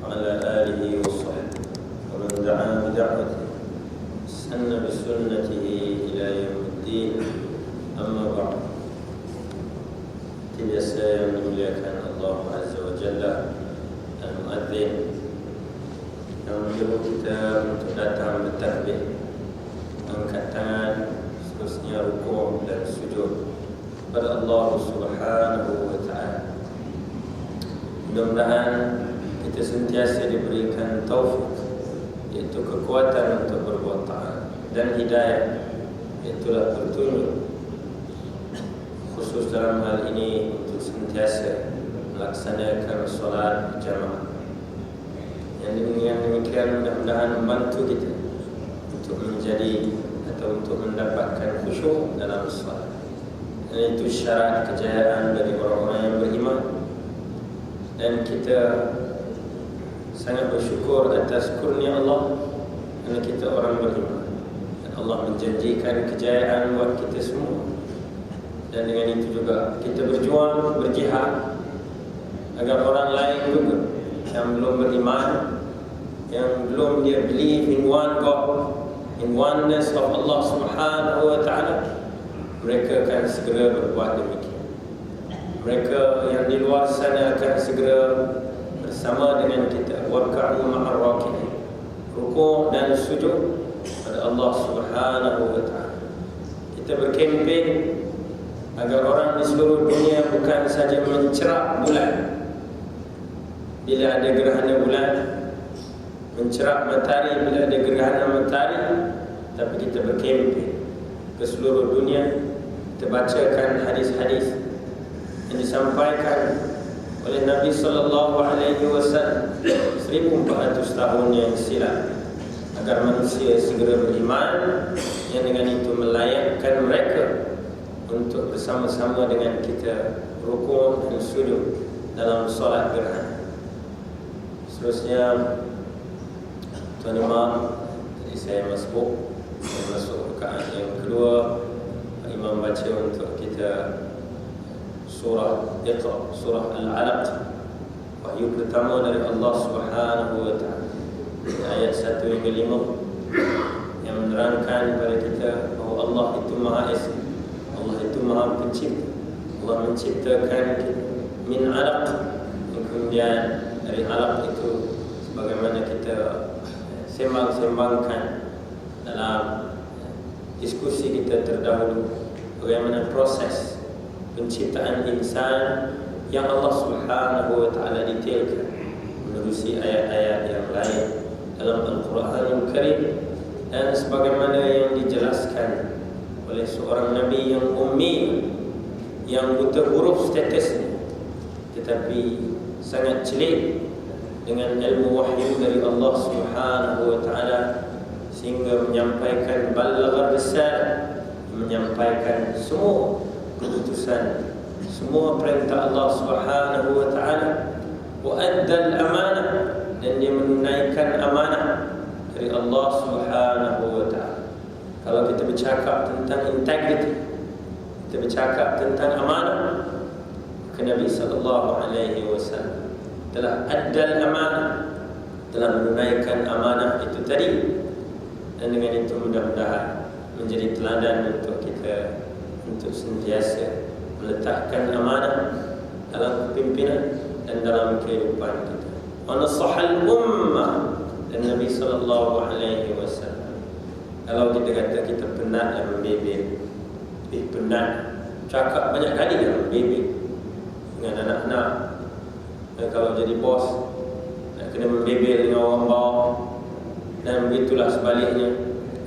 وعلى آله وصحبه ومن دعا بدعوته سن بسنته إلى يوم الدين. أما بعد. Tidak saya memuliakan Allah Azza wa Jalla, Al-Mu'adzin yang menyuruh kita untuk datang bertakbir, angkat tangan, seterusnya rukuk dan sujud pada Allah Subhanahu wa Ta'ala. Mudah-mudahan kita sentiasa diberikan taufik, iaitu kekuatan untuk berbuat taat, dan hidayah, iaitulah petunjuk, khusus dalam hal ini untuk sentiasa melaksanakan solat berjamaah. Yang demikian mudah-mudahan membantu kita untuk menjadi atau untuk mendapatkan khusyuk dalam solat. Dan itu syarat kejayaan bagi orang-orang yang beriman. Dan kita sangat bersyukur atas kurnia Allah kerana kita orang beriman, dan Allah menjanjikan kejayaan buat kita semua. Dan dengan itu juga kita berjuang, berjihad agar orang lain juga yang belum beriman, yang belum dia believe in one God, in oneness of Allah Subhanahu wa Ta'ala, mereka akan segera berbuat demikian. Mereka yang di luar sana akan segera bersama dengan kita, warka'u ma'ar raki'in, rukuk dan sujud pada Allah Subhanahu wa Ta'ala. Kita berkempen agar orang di seluruh dunia bukan saja mencerap bulan bila ada gerhana bulan, mencerap matahari bila ada gerhana matahari, tapi kita berkempen ke seluruh dunia. Kita bacakan hadis-hadis yang disampaikan oleh Nabi sallallahu alaihi wasallam 1400 tahun yang silam, agar manusia segera beriman, yang dengan itu melayakkan mereka untuk bersama-sama dengan kita rukuk dan sujud dalam solat gerhana. Seterusnya, tuan imam, tadi saya masuk rakaat yang kedua. Imam baca untuk kita surah Iqra, surah Al-Alaq, wahyu pertama dari Allah Subhanahu wa Ta'ala, ayat 1 hingga 5, yang menerangkan kepada kita bahawa Allah itu Maha Esa, Allah itu Maha Pencipta. Allah menciptakan kita min alaq, kemudian dari alaq itu sebagaimana kita sembang-sembangkan dalam diskusi kita terdahulu, bagaimana proses penciptaan insan yang Allah Subhanahu wa Ta'ala detailkan menerusi ayat-ayat yang lain dalam Al-Quranul Karim, dan sebagaimana yang dijelaskan oleh seorang Nabi yang ummi, yang buta huruf statusnya, tetapi sangat celik dengan ilmu wahyu dari Allah Subhanahu wa Ta'ala, sehingga menyampaikan balaghar risalah, menyampaikan semua keputusan, semua perintah Allah Subhanahu wa Ta'ala, wa addal amanah, dan dia menunaikan amanah dari Allah Subhanahu wa Ta'ala. Kalau kita bercakap tentang integrity, kita bercakap tentang amanah, maka Nabi sallallahu alaihi wasallam telah addal amanah, telah menunaikan amanah itu tadi. Dan dengan itu mudah-mudahan menjadi teladan untuk kita untuk sentiasa meletakkan amanah dalam kepimpinan dan dalam kehidupan kita. Wa nasahal ummah, dan Nabi sallallahu alaihi wasallam, kalau kita kata kita penat dan membebel, penat cakap banyak kali dan membebel dengan anak-anak, dan kalau jadi bos nak kena membebel dengan orang bawah, dan begitulah sebaliknya,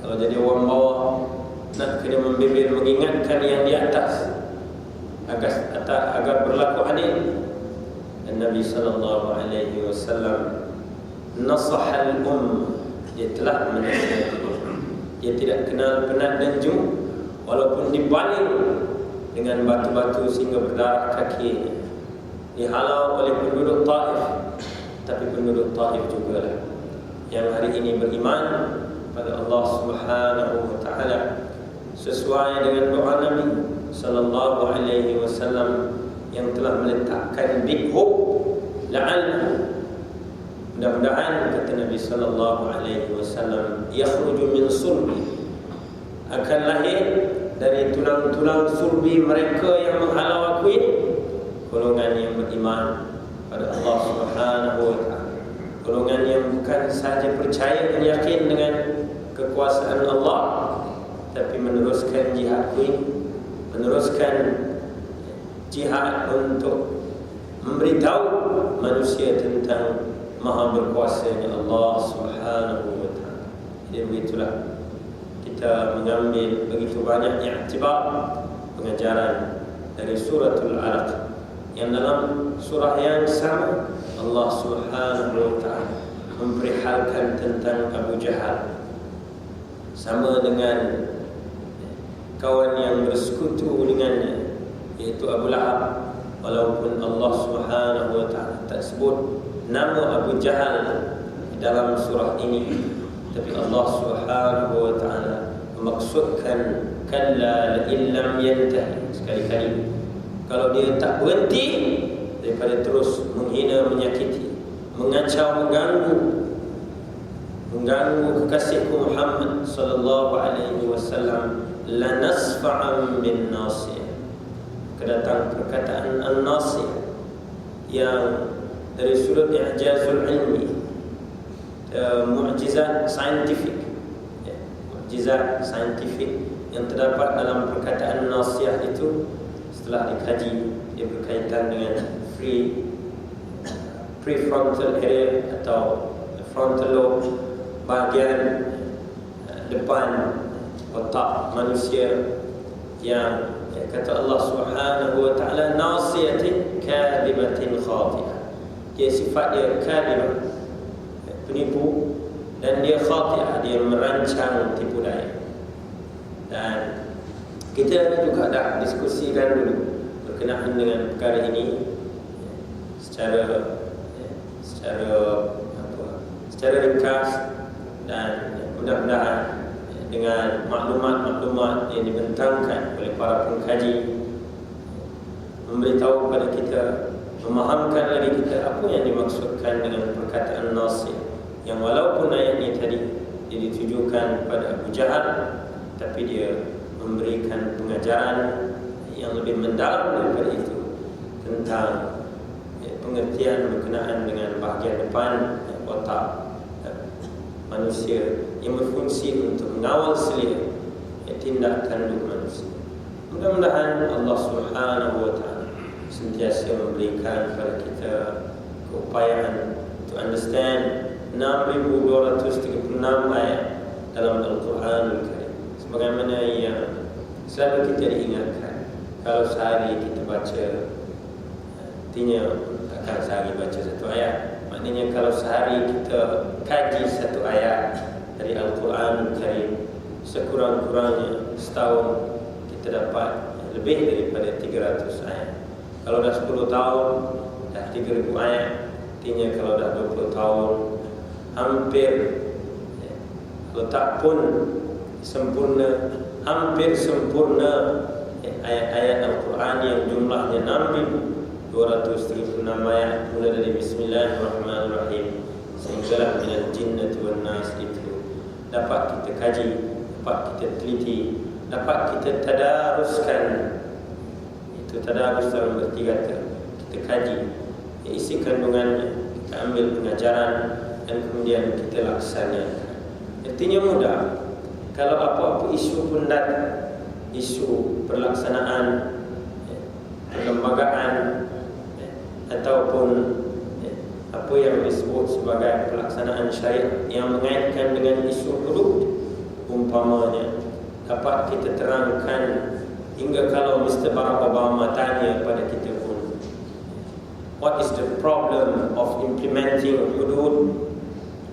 kalau jadi orang bawah nak kena membebel mengingatkan yang di atas agar berlaku adil. Dan Nabi sallallahu alaihi wasallam nasahal dia telah menasihati. Dia tidak kenal penat dan jemu, walaupun dibaling dengan batu-batu sehingga berdarah kakinya, dihalau oleh penduduk Taif, tapi penduduk Taif jugalah yang hari ini beriman pada Allah Subhanahu wa Ta'ala, sesuai dengan doa Nabi sallallahu alaihi wasallam yang telah meletakkan big hope la'alla Mudah-mudahan kata Nabi sallallahu alaihi wasallam, yakhruju min sulbi, akan lahir dari tulang-tulang sulbi mereka yang menghalau aku ini, golongan yang beriman pada Allah Subhanahu wa taala, golongan yang bukan sahaja percaya dan yakin dengan kekuasaan Allah, tapi meneruskan jihad ini, meneruskan jihad untuk memberitahu manusia tentang maha berkuasanya Allah Subhanahu wa taala. Jadi begitulah kita mengambil begitu banyak i'tibar pengajaran dari suratul Alaq, yang dalam surah yang sama Allah Subhanahu wa taala memperihalkan tentang Abu Jahal sama dengan kawan yang bersekutu dengannya, yaitu Abu Lahab. Walaupun Allah Subhanahu wa taala tak sebut nama Abu Jahal di dalam surah ini, tapi Allah Subhanahu wa taala memaksudkan kalla la illam yantahi, sekali-kali kalau dia tak berhenti daripada terus menghina, menyakiti, mengacau, mengganggu kekasihku Muhammad sallallahu alaihi wasallam, la nasfa'an bin nasiyah. Kedatang perkataan an-nasiyah yang dari sudut i'jazul ilmi, mukjizat saintifik, mukjizat saintifik yang terdapat dalam perkataan nasiyah itu, setelah dikaji dia berkaitan dengan prefrontal area atau frontal lobe, bahagian depan otak manusia, yang kata Allah Subhanahu wa taala nasiyatin kadibatin khati'ah. Dia sifat dia kadibah, penipu, dan dia khati'ah, dia merancang tipu daya. Dan kita juga dah diskusikan dulu berkenaan dengan perkara ini secara ringkas, dan mudah-mudahan dengan maklumat-maklumat yang dibentangkan oleh para pengkaji memberitahu kepada kita, memahamkan lagi kita apa yang dimaksudkan dengan perkataan nasiyah, yang walaupun ayat ini tadi dia ditujukan pada Abu Jahal, tapi dia memberikan pengajaran yang lebih mendalam daripada itu tentang pengertian berkenaan dengan bahagian depan otak manusia yang berfungsi untuk mengawal selia tindak tanduk manusia. Mudah-mudahan Allah Subhanahu wa taala sentiasa memberikan kepada kita keupayaan to understand 6,236 ayat dalam Al-Quranul Karim, sebagaimana yang selalu kita diingatkan. Kalau sehari kita baca, artinya takkan sehari baca satu ayat, maknanya kalau sehari kita kaji satu ayat dari Al-Quranul Karim, sekurang-kurangnya setahun kita dapat lebih daripada 300 ayat. Kalau dah 10 tahun dah 3,000 ayat, artinya kalau dah 20 tahun hampir, kalau tak pun sempurna, hampir sempurna ayat-ayat Al-Quran yang jumlahnya 6,236 ayat, mulai dari Bismillahirrahmanirrahim sehinggalah minal jinnati wan nas, itu dapat kita kaji, dapat kita teliti, dapat kita tadaruskan. Itu tadarus dalam erti kata kita kaji isi kandungannya, kita ambil pengajaran dan kemudian kita laksanakan. Artinya mudah. Kalau apa-apa isu pun datang, isu pelaksanaan perlembagaan ataupun apa yang disebut sebagai pelaksanaan syariat yang mengaitkan dengan isu hudud, umpamanya dapat kita terangkan hingga kalau Mr. Barack Obama tanya pada kita pun, what is the problem of implementing hudud,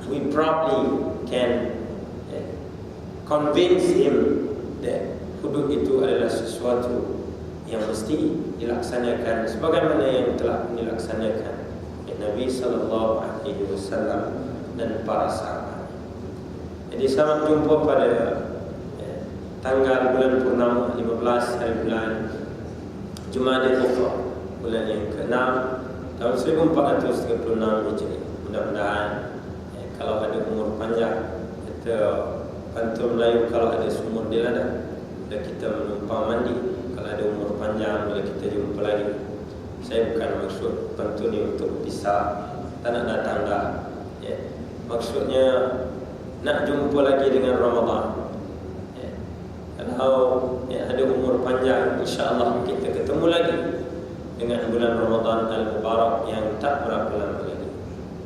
we probably can convince him that hudud itu adalah sesuatu yang mesti dilaksanakan sebagaimana yang telah dilaksanakan oleh Nabi sallallahu alaihi wasallam dan para sahabat. Jadi selamat jumpa pada tanggal bulan purnama 15 hari bulan Jumadil Ukhra, bulan yang ke-6 tahun 1436 Hijriah, mudah-mudahan kalau ada umur panjang, kita pantun Melayu, kalau ada sumur di ladang, bila kita menumpang mandi, kalau ada umur panjang, bila kita jumpa lagi. Saya bukan maksud pantun ni untuk pisah, tak nak datang dah. Maksudnya nak jumpa lagi dengan Ramadan. Kalau ada umur panjang, insya-Allah kita ketemu lagi dengan bulan Ramadan Al-Mubarak yang tak berapa lama lagi,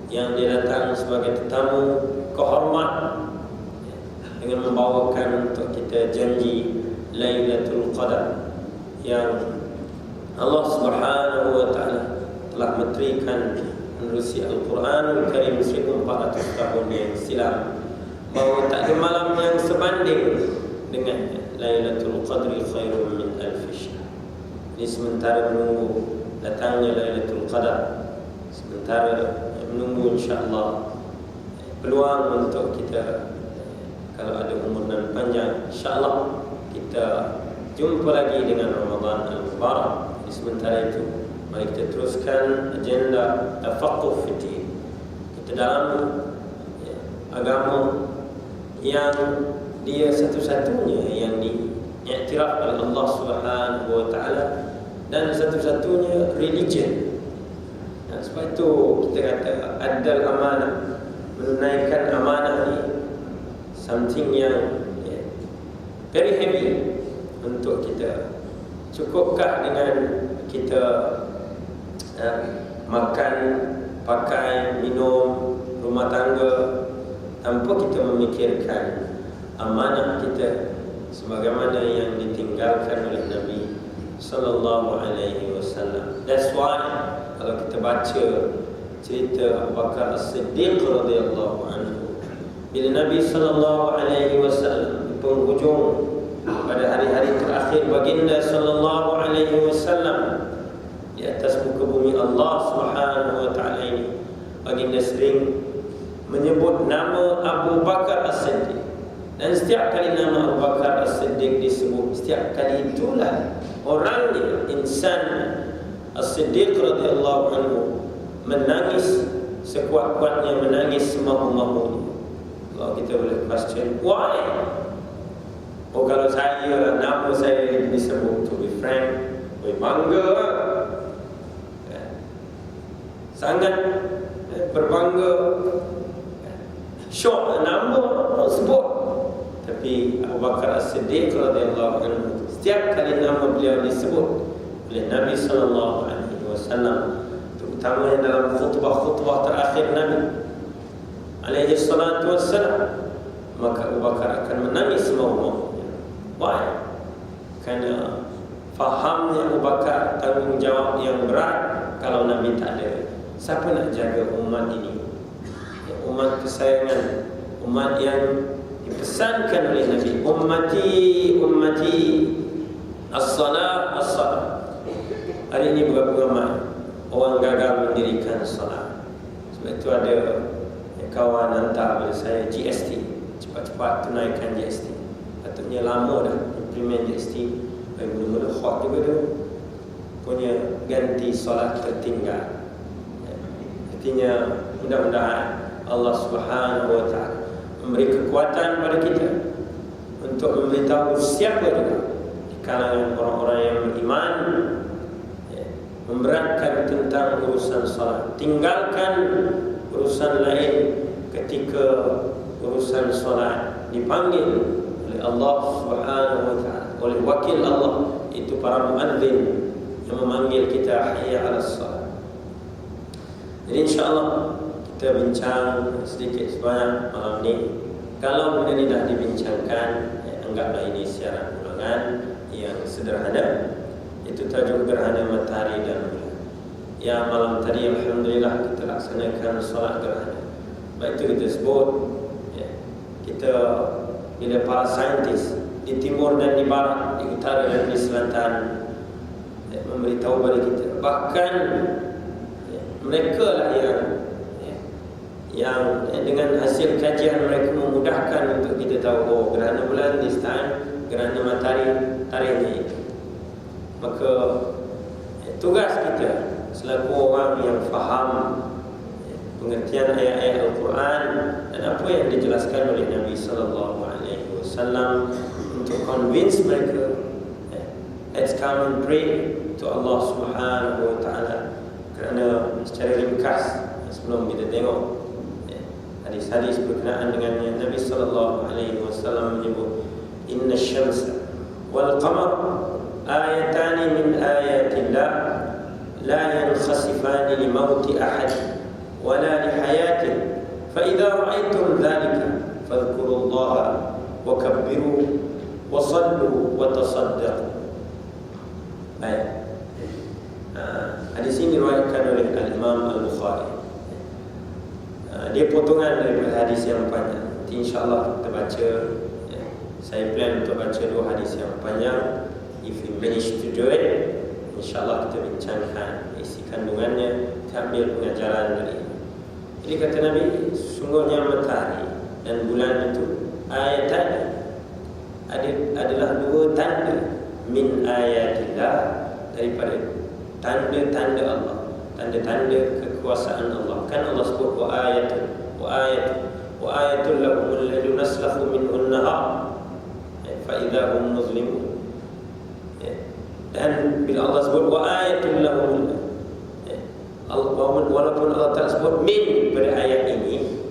yang dia datang sebagai tetamu kehormat dengan membawakan untuk kita janji Lailatul Qadar yang Allah Subhanahu wa taala telah menterikan menerusi Al-Quranul Karim 1400 tahun yang silam, bahawa tak ada malam yang sebanding dengan Lailatul Qadri khairun min alf syahr. Ini sementara menunggu datangnya Lailatul Qadar, sementara menunggu insya-Allah peluang untuk kita, kalau ada umur dan panjang, insya-Allah kita jumpa lagi dengan Ramadan Al-Mubarak. Di sementara itu, mari kita teruskan agenda tafaqquh fiddin. Kita dalam agama yang dia satu-satunya yang diiktiraf oleh Allah Subhanahu wa taala dan satu-satunya religion. Dan sebab itu kita kata adal amanah, menunaikan amanah ni something yang very heavy untuk kita. Cukupkah dengan kita makan, pakai, minum, rumah tangga tanpa kita memikirkan amanah kita sebagaimana yang ditinggalkan oleh Nabi sallallahu alaihi wasallam? That's why kalau kita baca cerita Abu Bakar As-Siddiq radhiyallahu anhu, bila Nabi sallallahu alaihi wasallam di penghujung pada hari-hari terakhir baginda sallallahu alaihi wasallam di atas muka bumi Allah Subhanahu wa taala ini, baginda sering menyebut nama Abu Bakar As-Siddiq. Dan setiap kali nama Abu Bakar As-Siddiq disebut, setiap kali itulah orangnya, insan As-Siddiq radhiyallahu anhu menangis sekuat-kuatnya, menangis semahu-mahunya. Kalau kita boleh question, why? Oh, kalau saya lah, nama saya disebut, to be frank, bangga lah. Sangat berbangga. Syok nama sebut. Tapi Abu Bakar As-Siddiq radhiyallahu anhu, setiap kali nama beliau disebut oleh Nabi sallallahu alaihi wasallam, terutamanya dalam khutbah-khutbah terakhir Nabi alaihi salatu wassalam, maka Abu Bakar akan menangis semau-mau. Why? Kerana fahamnya Abu Bakar tanggungjawab yang berat. Kalau Nabi tak ada, siapa nak jaga umat ini? Umat kesayangan, umat yang dipesankan oleh Nabi, ummati as-salah as-salah. Hari ini berapa ramai orang gagal mendirikan salat. Sebab itu ada kawan hantar pada saya GST, cepat-cepat tunaikan GST. Patutnya lama dah implement GST, mula-mula hot juga tu punya ganti solat tertinggal. Artinya mudah-mudahan Allah Subhanahu wa taala memberi kekuatan pada kita untuk memberitahu siapa juga di kalangan orang-orang yang beriman, memberatkan tentang urusan salat, tinggalkan urusan lain ketika urusan salat dipanggil oleh Allah Subhanahu wa taala, oleh wakil Allah, itu para muadzin yang memanggil kita hayya 'alas salat. Jadi insya-Allah kita bincang sedikit sebanyak malam ni. Kalau benda ni dah dibincangkan, anggaplah ini siaran ulangan yang sederhana. Itu tajuk gerhana matahari dan bulan. Ya, malam tadi alhamdulillah kita laksanakan solat gerhana. Baik itu kita sebut, kita bila para saintis di timur dan di barat, di utara dan di selatan memberitahu kepada kita, bahkan mereka lah yang dengan hasil kajian mereka memudahkan untuk kita tahu, oh, gerhana bulan this time, gerhana matahari tarikhnya itu. Maka tugas kita selaku orang yang faham pengertian ayat-ayat Al-Quran dan apa yang dijelaskan oleh Nabi sallallahu alaihi wasallam untuk convince mereka. Let's come and pray to Allah Subhanahu wa taala. Kerana secara ringkas sebelum kita tengok hadis-hadis berkenaan dengannya, Nabi sallallahu alaihi wasallam menyebut inna syamsa wal qamar ayatani min ayatillah la yankhasifani li mauti ahad wala li hayatihi fa idza ra'aytum dhalika fadhkurullaha wa kabbiru wa sallu wa tasaddaqu. Hadis ini diriwayatkan oleh Al-Imam Al-Bukhari. Dia potongan daripada hadis yang panjang. Nanti insyaAllah kita baca. Saya plan untuk baca 2 hadis yang panjang. If we manage to do it, insyaAllah kita bincangkan isi kandungannya, kita ambil pengajaran dari ini. Jadi kata Nabi, sungguhnya matahari dan bulan itu ayatan adalah 2 tanda min ayatillah, daripada tanda-tanda Allah, tanda-tanda kekuasaan Allah. Kan Allah sebut wa ayatul lahumul ladzi naslakhu minhun nahar fa idza hum muzlimun. Dan bila Allah sebut wa ayatul lahumul, walaupun Allah tak sebut min pada ayat ini,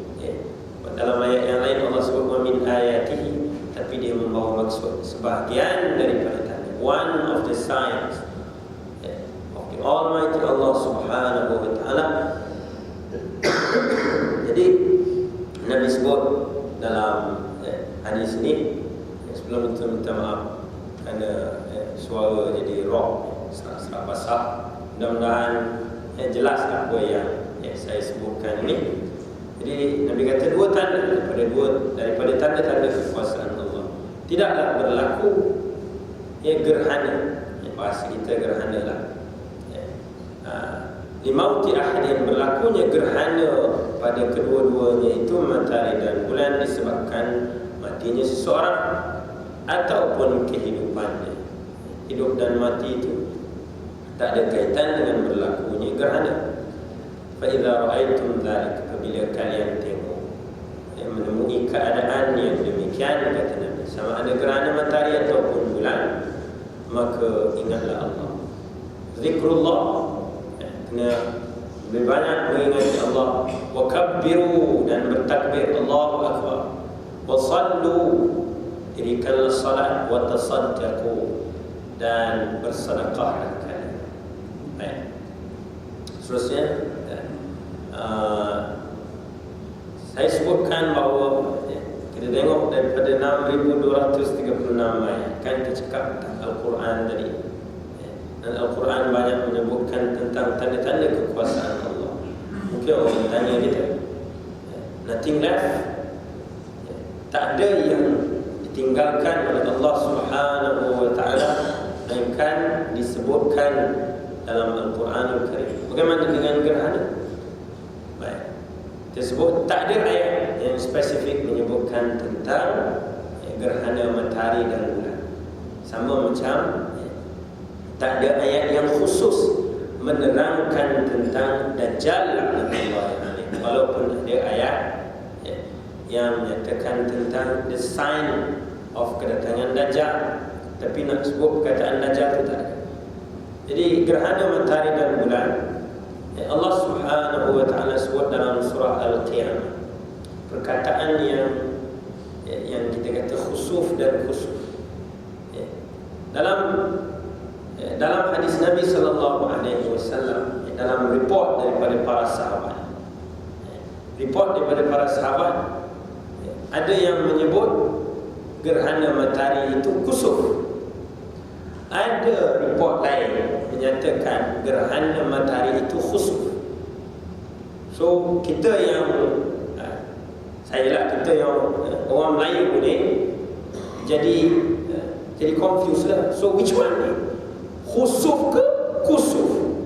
dalam ayat yang lain Allah sebut wa min ayatihi, tapi dia membawa maksud sebahagian daripada tanda, one of the signs of the Almighty Allah Subhanahu wa taala. Jadi Nabi sebut dalam hadis ini, sebelum itu minta maaf kerana suara jadi rock, serak-serak basah. Mudah-mudahan jelas apa yang saya sebutkan ini. Jadi Nabi kata 2 tanda daripada tanda-tanda kekuasaan Allah. Tidaklah berlaku gerhana, bahasa kita gerhana lah. Limauti ahad, yang berlakunya gerhana pada kedua-duanya itu matahari dan bulan disebabkan matinya seseorang ataupun kehidupannya. Hidup dan mati itu tak ada kaitan dengan berlakunya gerhana. Fa idza ra'aytum dzalika, apabila kalian tengok, menemui keadaan yang demikian, kata Nabi, sama ada gerhana matahari ataupun bulan, maka ingatlah Allah. Zikrullah, kena lebih banyak mengingati Allah. Wa kabbiru, dan bertakbir, Allahu akbar. Wa sallu, dirikanlah salat. Wa tasaddaqu, dan bersedekahlah kalian. Baik. Seterusnya, saya sebutkan bahawa kita tengok daripada 6,236 ayat, kan kita cakap tentang Al-Quran tadi, dan Al-Quran banyak menyebutkan tentang tanda-tanda kekuasaan Allah. Mungkin orang tanya kita, nothing left, tak ada yang ditinggalkan oleh Allah Subhanahu wa ta'ala melainkan disebutkan dalam Al-Quranul Karim. Bagaimana dengan gerhana? Baik, tersebut tak ada ayat yang spesifik menyebutkan tentang gerhana matahari dan bulan. Sama macam tak ada ayat yang khusus menerangkan tentang Dajjal la'natullah. Walaupun ada ayat yang menyatakan tentang the sign of kedatangan Dajjal, tapi nak sebut perkataan Dajjal itu tak ada. Jadi gerhana matahari dan bulan, Allah Subhanahu wa ta'ala sebut dalam surah Al-Qiyamah, perkataan yang kita kata khusuf dan khusuf. Dalam hadis Nabi sallallahu alaihi wasallam, dalam report daripada para sahabat, ada yang menyebut gerhana matahari itu kusuf. Ada report lain menyatakan gerhana matahari itu khusuf. So kita yang kita yang orang Melayu ni jadi confused lah. So which one ni? Khusuf ke kusuf?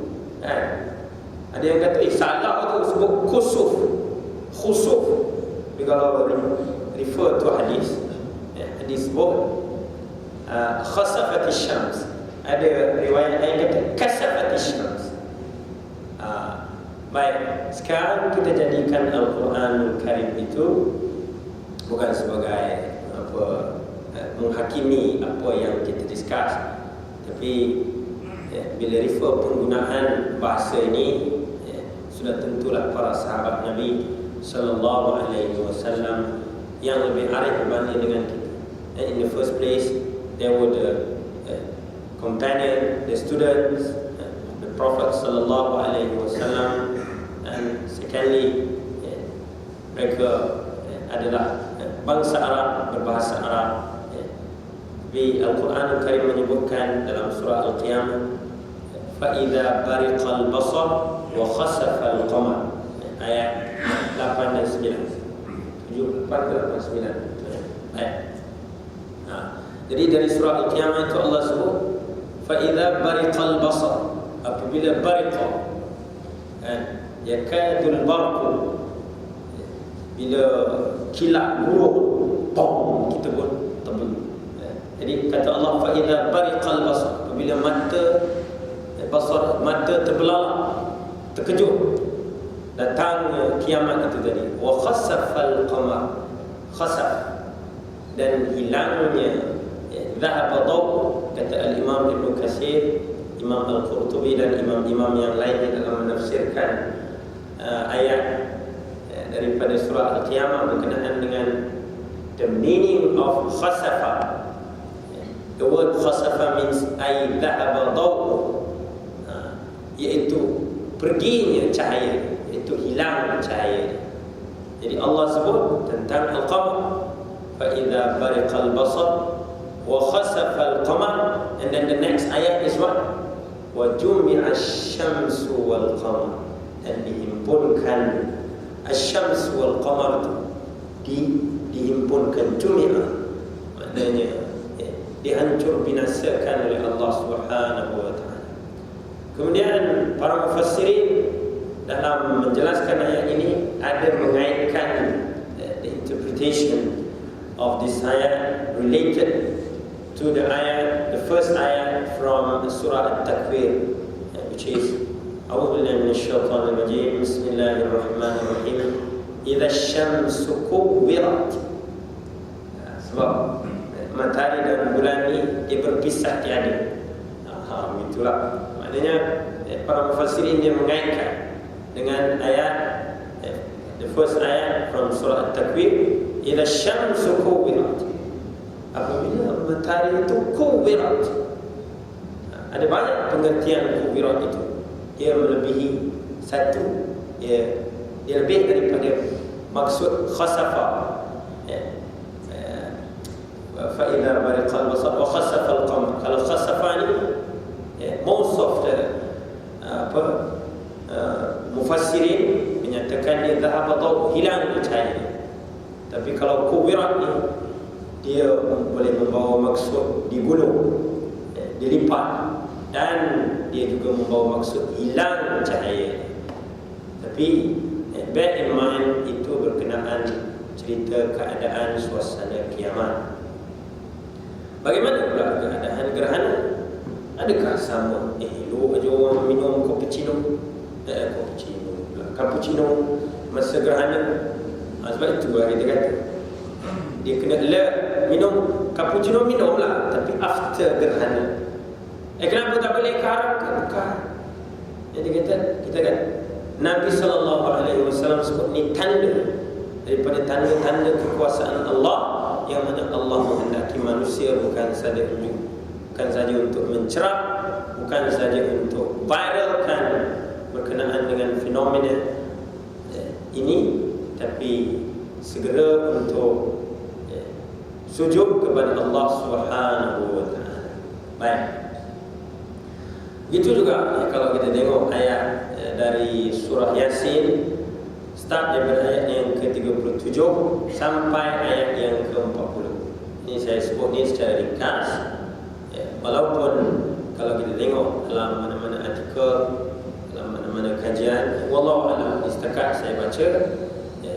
Ada yang kata salah tu sebut kusuf, khusuf. Kalau refer to hadis sebut khasafat syams. Ada riwayat lain kata kasafat syams. Baik, sekarang kita jadikan Al-Quran Karim itu bukan sebagai menghakimi apa yang kita discuss, tapi bila refer penggunaan bahasa ini, sudah tentulah para sahabat Nabi sallallahu alaihi wasallam yang lebih arif berbanding dengan kita. In the first place, there were the companion, the students, the Prophet sallallahu alaihi wasallam, and secondly, mereka adalah bangsa Arab, berbahasa Arab. Di Al-Quran Al-Karim menyebutkan dalam surah Al-Qiyamah, فَإِذَا بَرِقَ الْبَصَرُ وَخَسَفَ الْقَمَرُ, ayat 8 dan 9. 7, 8 ke 8, 9. Jadi dari surah Al-Qiyamah itu Allah sebut فَإِذَا بَرِقَ الْبَصَرُ, apabila bariqa, yakadul barqu, bila kilat buruk, pom, kita pun tebal. Jadi kata Allah, فَإِذَا بَرِقَ الْبَصَرُ, apabila mata terbelalak, terkejut, datang kiamat itu tadi. وَخَسَفَ الْقَمَرُ, khasaf, dan hilangnya ذَهَبَ ضَوْءُ, kata Al-Imam Ibn Katsir, Imam Al-Qurtubi dan imam-imam yang lainnya dalam menafsirkan ayat daripada surah Al-Qiyamah berkenaan dengan the meaning of khasafa. The word khasafa means ay dhahaba dawu, iaitu perginya cahaya, iaitu hilang cahaya. Jadi Allah sebut tentang al-qamar, fa idza bariqal basar wa khasafa al-qamar, and then the next ayat is what? Wa jumi'a asy-syamsu wal qamar, dan dihimpunkan asy-syams wal qamar, dihimpunkan, jumi'a maknanya dihancur binasakan oleh Allah Subhanahu wa taala. Kemudian para mufassirin dalam menjelaskan ayat ini ada mengaitkan the interpretation of this ayat related to the ayat, the first ayat from surah At-Takwir, which is A'udzu billahi minasyaitonir rajim, bismillahirrahmanirrahim, idza asy-syamsu kuwirat. Sebab matahari dan bulan ini dia berpisah tiada. Itulah maknanya para mufassirin dia mengaitkan dengan ayat, the first ayat from surah At-Takwir, idza asy-syamsu kuwirat, apabila matahari itu kuwirat. Ada banyak pengertian kuwirat itu, dia melebihi satu, dia lebih daripada maksud khasafa. فَإِذَا بَرِقَ الْبَصَرُ وَخَسَفَ الْقَمَرُ. Kalau khasafa ni, most of the mufassirin menyatakan dia dhahaba daw, hilang cahaya. Tapi kalau kuwirat ni, dia boleh membawa maksud digulung, dilipat, dan dia juga membawa maksud hilang cahaya. Tapi bear in mind, itu berkenaan cerita keadaan suasana kiamat. Bagaimana pula keadaan gerhana? Adakah sama? Elok aja orang minum cappuccino masa gerhana. Sebab itu kita kata dia kena minum cappuccino, minumlah, tapi after gerhana. Kenapa tak boleh ke bukan? Jadi kita kan Nabi SAW sebut ni tanda daripada tanda-tanda kekuasaan Allah, yang mana Allah menghendaki manusia bukan saja untuk mencerap, bukan saja untuk viralkan berkenaan dengan fenomena ini, tapi segera untuk sujud kepada Allah Subhanahu wa taala. Baik. Begitu juga kalau kita tengok ayat dari surah Yasin, start daripada ayat yang ke-37 sampai ayat yang ke-40. Ini saya sebut ni secara ringkas. Walaupun kalau kita tengok dalam mana-mana artikel, dalam mana-mana kajian, wallahu a'lam, setakat saya baca,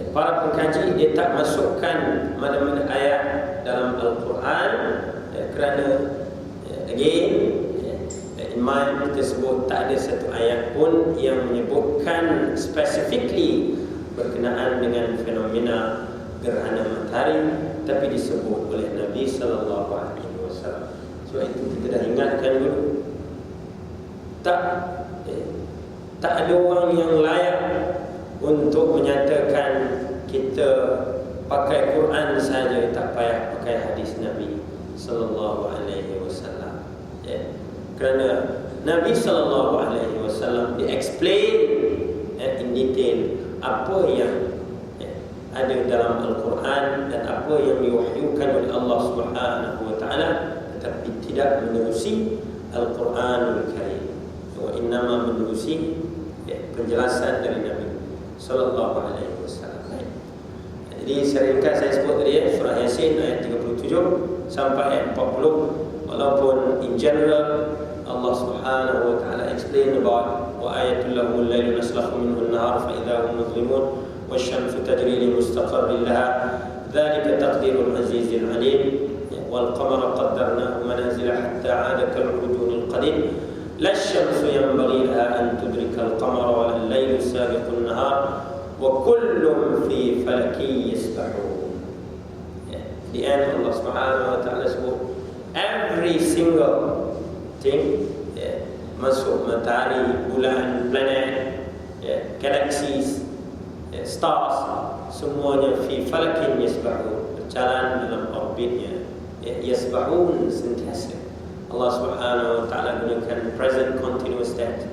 para pengkaji dia tak masukkan mana-mana ayat dalam Al-Quran kerana again in mind kita sebut tak ada satu ayat pun yang menyebutkan specifically berkenaan dengan fenomena gerhana matahari, tapi disebut oleh Nabi sallallahu alaihi wasallam. Sebab itu kita dah ingatkan dulu, tak ada orang yang layak untuk menyatakan kita pakai Quran saja, tak payah pakai hadis Nabi sallallahu alaihi wasallam. Kerana Nabi sallallahu alaihi wasallam di-explain in detail apa yang ada dalam Al-Quran dan apa yang diwahyukan oleh Allah Subhanahu wa taala, tetapi tidak menerusi Al-Quranul Karim. Wa innama menerusi penjelasan dari Nabi sallallahu alaihi wasallam. Jadi seringkali saya sebut tadi surah Yasin ayat 37 sampai ayat 40, walaupun in general Allah Subhanahu wa taala explain about wa ayatul lahumul lailu naslakhu minhu an-nahar fa idza hum mudlimun wasyamsu tajri li mustaqarrin laha dzalika taqdirul azizil alim wal qamara qaddarnahu manazila hatta 'ada kal 'urjunil qadim la asy-syamsu yanbaghi laha an tudrika al-qamara wa al-lailu sabiqun nahar wa kullun fi falakin yasbahun. The end Allah Subhanahu wa taala sebut every single thing, masuk matahari, bulan, planet, galaxies, stars, semuanya fi falakin yasbahun, berjalan dalam orbitnya. Yasbahun sentiasa. Allah Subhanahu wa taala gunakan present continuous tense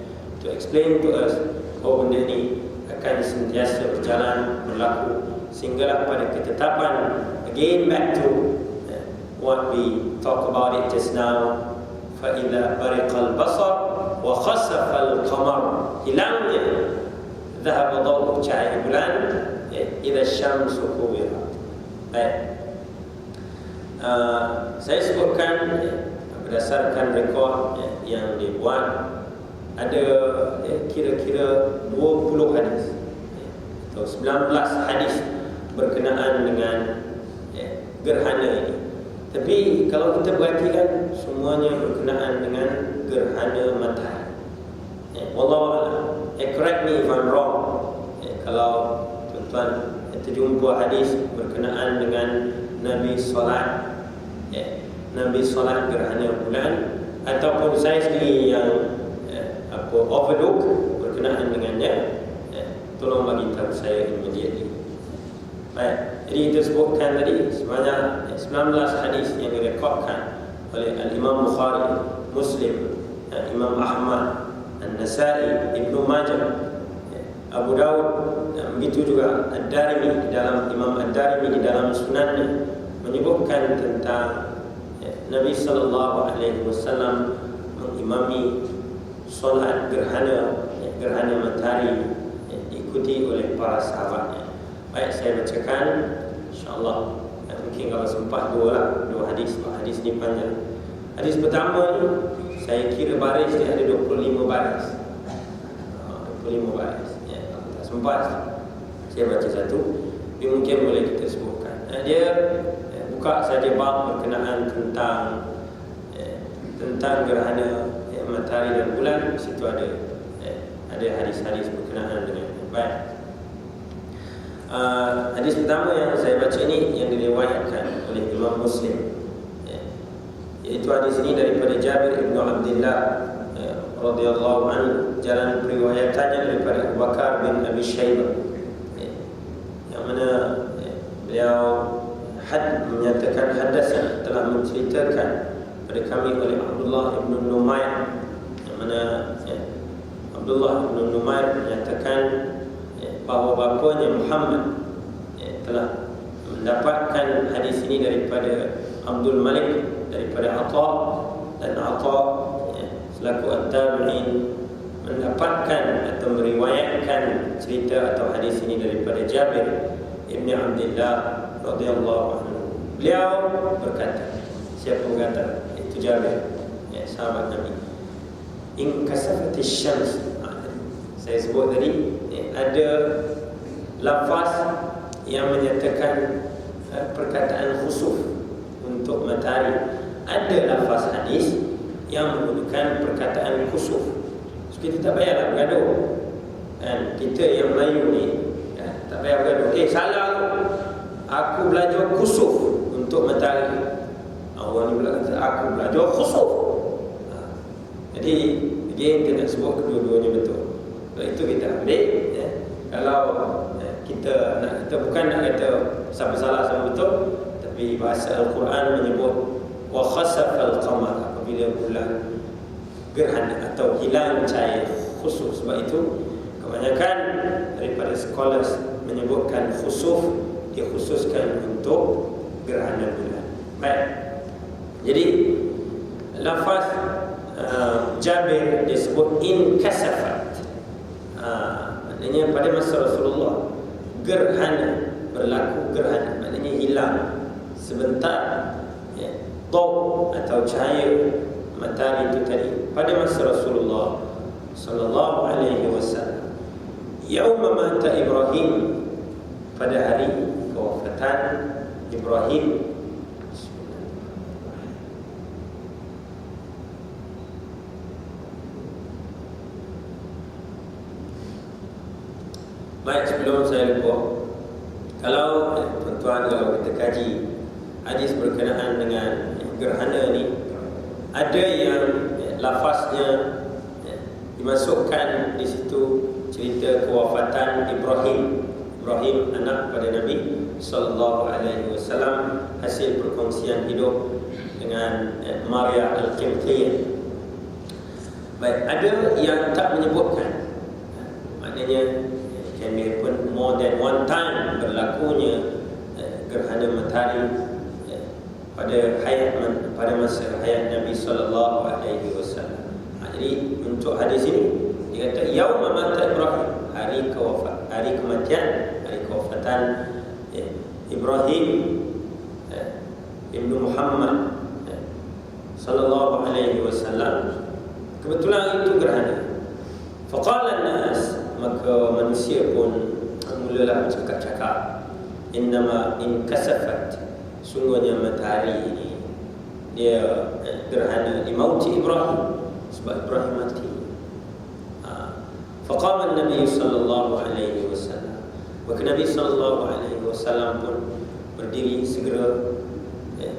to explain to us bahawa benda ini akan sentiasa berjalan, berlaku sehinggalah pada ketetapan. Again back to what we talk about it just now. فَإِذَا بَرِقَ الْبَصَرُ وَخَسَفَ الْقَمَرُ, hilangnya ذهب ضوء cahaya bulan, إِذَا الشَّمْسُ كُوِّرَتْ. Saya sebutkan berdasarkan rekod yang dibuat, ada kira-kira 20 hadis atau 19 hadis berkenaan dengan gerhana ini. Tapi kalau kita perhatikan, semuanya berkenaan dengan gerhana matahari. Wallahu a'lam. Correct me if I'm wrong. Kalau tuan-tuan terjumpa hadis berkenaan dengan Nabi solat, Nabi solat gerhana bulan, ataupun saya sendiri yang overlook berkenaan dengannya, tolong bagi tahu saya immediately. Baik. Jadi kita sebutkan tadi sebanyak 19 hadis yang direkodkan oleh Al-Imam Bukhari, Muslim, Imam Ahmad, An-Nasai, Ibnu Majah, Abu Dawud, dan begitu juga Ad-Darimi di dalam Imam Ad-Darimi di dalam sunannya menyebutkan tentang Nabi sallallahu alaihi wasallam mengimami solat gerhana matahari diikuti oleh para sahabatnya. Baik, saya bacakan insya-Allah. Mungkin kalau sempat dua hadis. Hadis ni panjang. Hadis pertama ni saya kira baris dia ada 25 baris. 25 baris. Kalau tak sempat saya baca satu, tapi mungkin boleh kita sebutkan. Dia buka saja bab berkenaan tentang gerhana matahari dan bulan. Di situ ada hadis-hadis berkenaan dengan baik. Hadis pertama yang saya baca ini yang diriwayatkan oleh Imam Muslim, iaitu hadis ini daripada Jabir bin Abdullah radhiyallahu anhu, jalan periwayatannya daripada Abu Bakar bin Abi Syaibah, yang mana beliau menyatakan hadasan, telah menceritakan pada kami oleh Abdullah bin Numair, yang mana Abdullah bin Numair menyatakan bahawa bapanya Muhammad telah mendapatkan hadis ini daripada Abdul Malik, daripada Atha, dan Atha selaku at-tabi'in mendapatkan atau meriwayatkan cerita atau hadis ini daripada Jabir bin Abdullah radhiyallahu anhu. Beliau berkata, siapa berkata? Itu Jabir, sahabat Nabi. In kasafatish syams, saya sebut tadi ada lafaz yang menyatakan perkataan khusuf untuk matahari. Ada lafaz hadis yang menggunakan perkataan khusuf. So, kita tak payahlah bergaduh. Dan kita yang Melayu ni tak payah bergaduh. Salah aku belajar khusuf untuk matahari. Orang ni pula kata aku belajar khusuf. Jadi kita nak sebut kedua-duanya betul. Sebab itu kita ambil kalau kita bukan nak kata siapa salah sama betul, tapi bahasa Al-Quran menyebut wa khasafal qamar, apabila bulan gerhana atau hilang cahaya khusuf. Sebab itu kebanyakan daripada scholars menyebutkan khusuf dikhususkan untuk gerhana bulan. Baik. Jadi lafaz Jabir disebut inkasafat. Maknanya pada masa Rasulullah gerhana berlaku, gerhana maknanya hilang sebentar daw atau cahaya matahari itu tadi pada masa Rasulullah sallallahu alaihi wasallam. Yauma mata Ibrahim, pada hari kewafatan Ibrahim. Baik, sebelum saya lupa, kalau tuan-tuan kalau kita kaji hadis berkenaan dengan gerhana ni, ada yang lafaznya dimasukkan di situ cerita kewafatan Ibrahim anak pada Nabi sallallahu alaihi wasallam, hasil perkongsian hidup dengan Maria Al-Qibtiyah. Baik, ada yang tak menyebutkan, maknanya can be happen more than one time berlakunya gerhana matahari pada masa hayat Nabi sallallahu alaihi wasallam. Jadi untuk hadis ini dia kata yauma mata Ibrahim, hari kematian, hari kewafatan Ibrahim ibnu Muhammad sallallahu alaihi wasallam. Kebetulan itu gerhana. Faqala an-nas, maka manusia pun mulalah bercakap-cakap, innama inkasafat, sungguhnya matahari ini dia gerhana di mauti Ibrahim, sebab Ibrahim mati. Faqama an-nabi sallallahu alaihi wasallam, maka Nabi sallallahu alaihi wasallam pun berdiri segera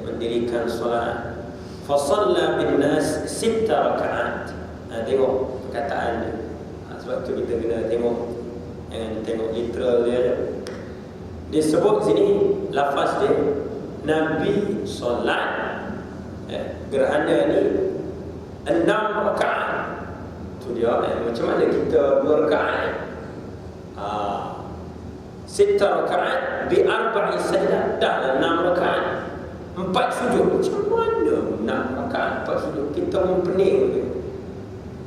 mendirikan solat. Fa shalla bin nas 6 rakaat. Tengok perkataan dia. Sebab tu kita kena tengok, jangan tengok literal dia je. Dia sebut sini lafaz dia Nabi solat gerhana ni 6 rakaat. Tu dia macam mana kita 2 rakaat 6 rakaat bi 4 sajdah, dah 6 rakaat 4 sujud. Macam mana 6 rakaat 4 sujud? Kita pun pening.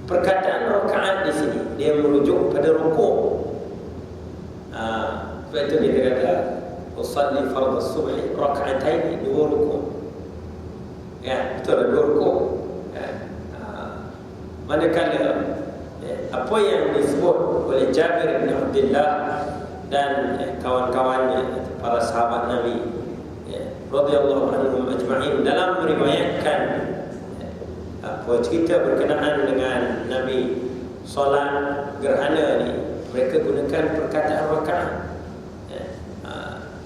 Perkataan rakaat di sini dia merujuk pada rukuk. Sebab itu kita kata usalli fardhu subhi rakaatain, 2 rukuk. Ya, betul, 2 rukuk. Manakala apa yang disebut oleh Jabir bin Abdullah dan kawan-kawannya, para sahabat Nabi radhiyallahu anhum ajma'in, dalam meriwayatkan apa cerita berkenaan dengan Nabi solat gerhana ni, mereka gunakan perkataan rakaat.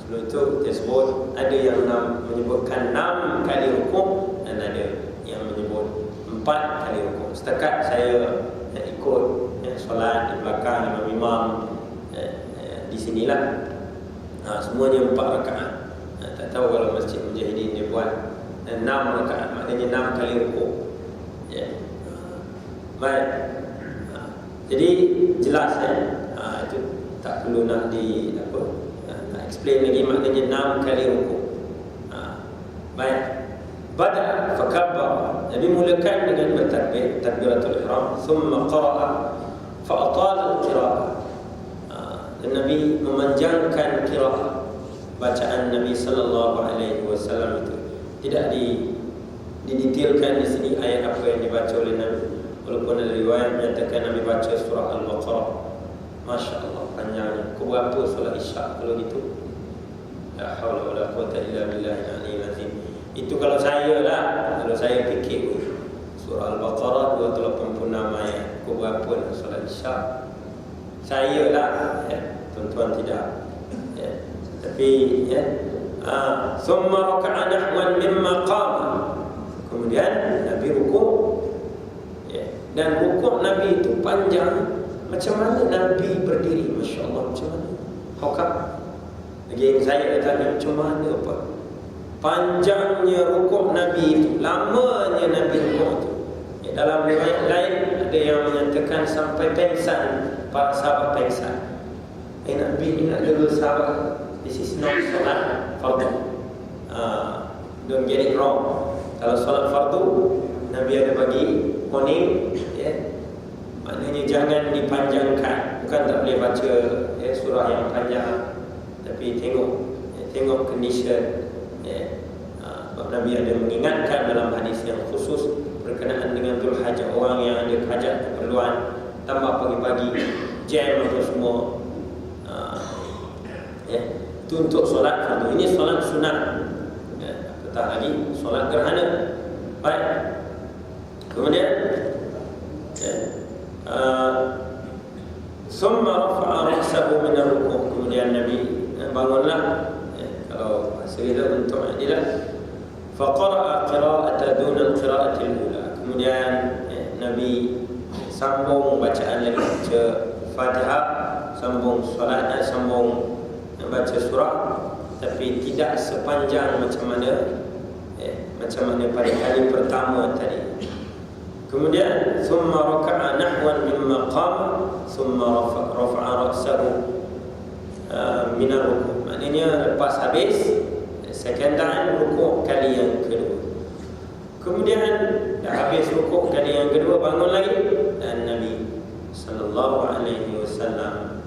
Sebelum itu kita sebut ada yang menyebutkan 6 kali rukuk dan ada yang menyebut 4 kali rukuk. Setakat saya ikut solat di belakang imam di sinilah, semuanya 4 rakaat. Tak tahu kalau Masjid Mujahidin dia buat 6 rakaat, maknanya 6 kali rukuk. Baik. Jadi jelas itu tak perlu nak nak explain lagi, maknanya 6 kali rukuk. Baik. Bada fakabbar, Nabi mulakan dengan bertakbir, takbiratul ihram, thumma qara'a fa atala al-qira'ah. Dan Nabi memanjangkan qira'ah, bacaan Nabi sallallahu alaihi wasallam itu. Tidak didetailkan di sini ayat apa yang dibaca oleh Nabi, walaupun ada riwayat menyatakan Nabi baca surah Al-Baqarah. Masya Allah, panjangnya. Kau berapa solat isyak kalau gitu? La haula wala quwwata illa billahil aliyyil azim. Itu kalau saya lah, kalau saya fikir Surah Al-Baqarah 286 ayat. Pukul berapa nak solat Isyak? Saya lah, tuan-tuan tidak. Tapi summa raka'a nahwan mimma qama. Kemudian Nabi rukuk, dan rukuk Nabi itu panjang. Macam mana Nabi berdiri? Masya Allah, macam mana? Hokak. Lagi yang saya tanya, macam mana apa? Panjangnya rukuk Nabi itu, lamanya Nabi rukuk itu. Dalam riwayat lain ada yang menyatakan sampai pengsan, para sahabat pengsan. Nabi ingat dulu sahabat, this is not solat fardu. Don't get it wrong. Kalau solat fardu, Nabi ada bagi warning, maknanya jangan dipanjangkan. Bukan tak boleh baca surah yang panjang, tapi tengok condition. Nabi ada mengingatkan dalam hadis yang khusus berkenaan dengan Dhul Hajjah, orang yang ada hajat keperluan, tambah pagi-pagi jam atau semua, itu untuk solat fardu. Ini solat sunat, apatah lagi solat gerhana. Baik. Kemudian summa rafa'a ra'sahu min ar-ruku'. Kemudian Nabi bangunlah, kalau bahasa kita untuk adilah, faqara'a qira'atan duna al-qira'ati al-ula. Kemudian Nabi sambung bacaan lagi, baca Fatihah, sambung solat, sambung baca surah, tapi tidak sepanjang macam mana pada kali pertama tadi. Kemudian thumma raka'a nahwan mimma qama thumma rafa'a ra'sahu min ar-ruku'. Maknanya lepas habis second time rukuk kali yang kedua. Kemudian dah habis rukuk kali yang kedua, bangun lagi, dan Nabi sallallahu alaihi wasallam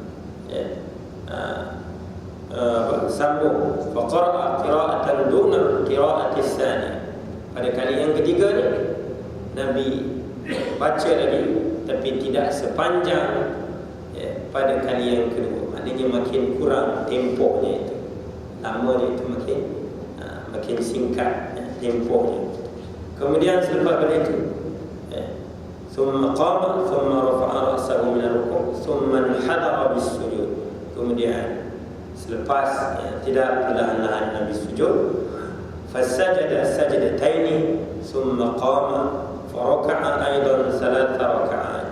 sambung faqara'a qira'atan duna qira'ati tsani. Pada kali yang ketiga ni Nabi baca lagi, tapi tidak sepanjang pada kali yang kedua. Maknanya makin kurang tempohnya itu, lamanya itu makin singkat tempohnya. Kemudian selepas pada itu thumma qama thumma rafa'a ra'sahu min ar-ruku' thumma hadara bis-sujud. Kemudian selepas tidak perlahan-lahan Nabi sujud, fasajada sajdataini thumma qama faraka'a aidan thalatha raka'at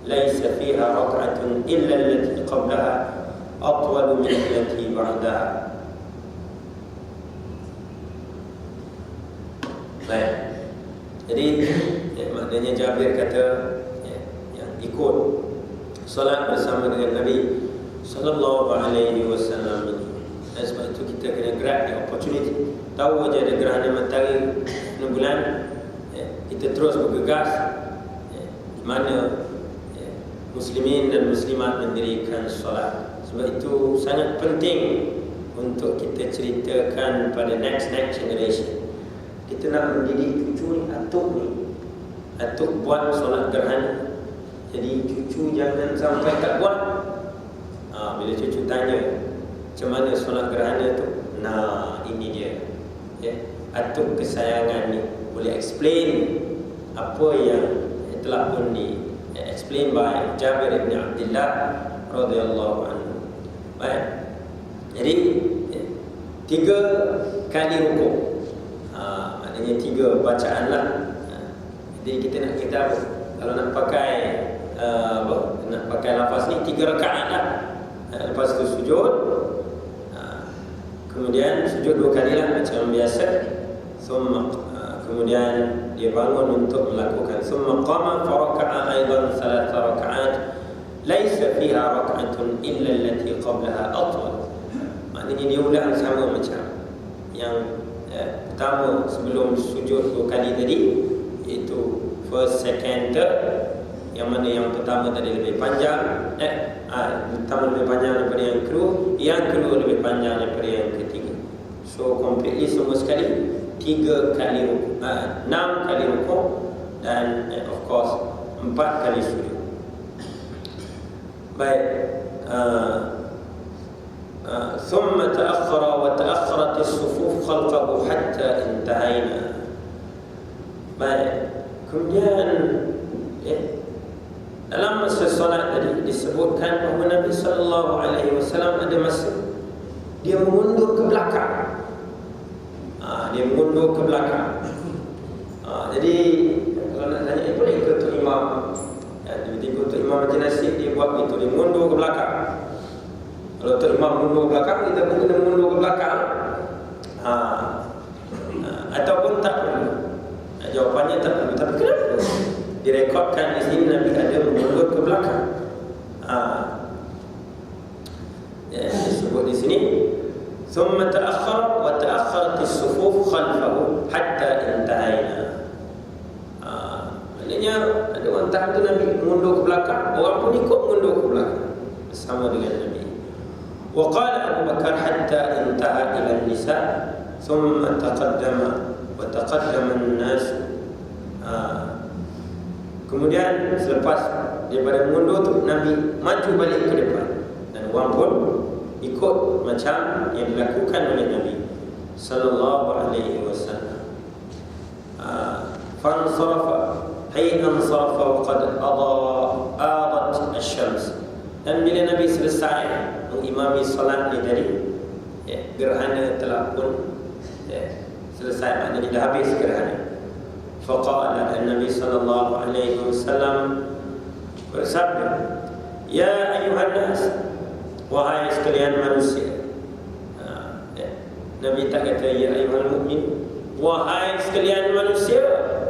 laysa fiha rak'atun illa allati qablaha atwal min allati ba'daha. Baik. Jadi maknanya Jabir kata yang ikut solat bersama dengan Nabi sallallahu alaihi wasallam ini. Dan sebab itu kita kena grab the opportunity. Tahu aja ada gerhana matahari bulan, kita terus bergegas di mana muslimin dan muslimat mendirikan solat. Sebab itu sangat penting untuk kita ceritakan pada next generation. Kita nak mendidik cucu ni, atuk buat solat gerhana. Jadi cucu jangan sampai tak buat. Bila cucu tanya macam mana solat gerhana tu, nah ini dia, atuk kesayangan ni boleh explain apa yang telah pun di explain by Jabir bin Abdullah radhiyallahu anhu. Baik. Jadi 3 kali rukuk, maknanya 3 bacaan lah. Jadi kita kalau nak pakai lafaz ni 3 rakaat lah. Lepas itu sujud, kemudian sujud 2 kali lah macam biasa. Kemudian dia bangun untuk melakukan summa qama faraka'a aidan thalatha raka'at laysa fiha rak'atun illa allati qablaha atwal. Maknanya dia ulang sama macam yang pertama sebelum sujud 2 kali tadi, iaitu first, second, third. Yang mana yang pertama tadi lebih panjang, pertama lebih panjang daripada yang kedua, yang kedua lebih panjang daripada yang ketiga. So completely semua sekali 3 kali rukuk, 6 kali rukuk, dan of course 4 kali sujud. Baik. ثم تأخر وتأخرت الصفوف خلفه حتى انتهينا. Baik. Kemudian sallallahu alaihi wasallam ada masa dia mengundur ke belakang. Dia mengundur ke belakang. Jadi kalau nak tanya boleh ikut Tok Imam. Tiba-tiba Tok Imam macam nasi dia buat itu, dia mundur ke belakang. Kalau Tok Imam mundur ke belakang, kita pun kena mundur ke belakang. Ataupun tak perlu. Jawapannya tak perlu. Tapi kenapa? Direkodkan di sini Nabi ada mundur ke belakang. Disebut di sini. ثم تأخر وتأخرت الصفوف خلفه حتى انتهينا. Maknanya ada orang tahap tu Nabi mundur ke belakang, orang pun ikut mundur ke belakang bersama dengan Nabi. وقال أبو بكر حتى انتهى إلى النساء ثم تقدم وتقدم الناس. Kemudian selepas daripada mundur tu Nabi maju balik ke depan dan orang pun ikut macam yang dilakukan oleh Nabi sallallahu alaihi wasallam. Fansarafa hayyan sarafa wa qad adat asy-syams. Dan bila Nabi selesai mengimami solat ni tadi, gerhana telah pun selesai, maknanya dah habis gerhana. Faqala an-nabi sallallahu alaihi wasallam bersabda, ya ayuhan nas, wahai sekalian manusia. Nabi tak kata ya ayyuhal mu'min, wahai sekalian manusia.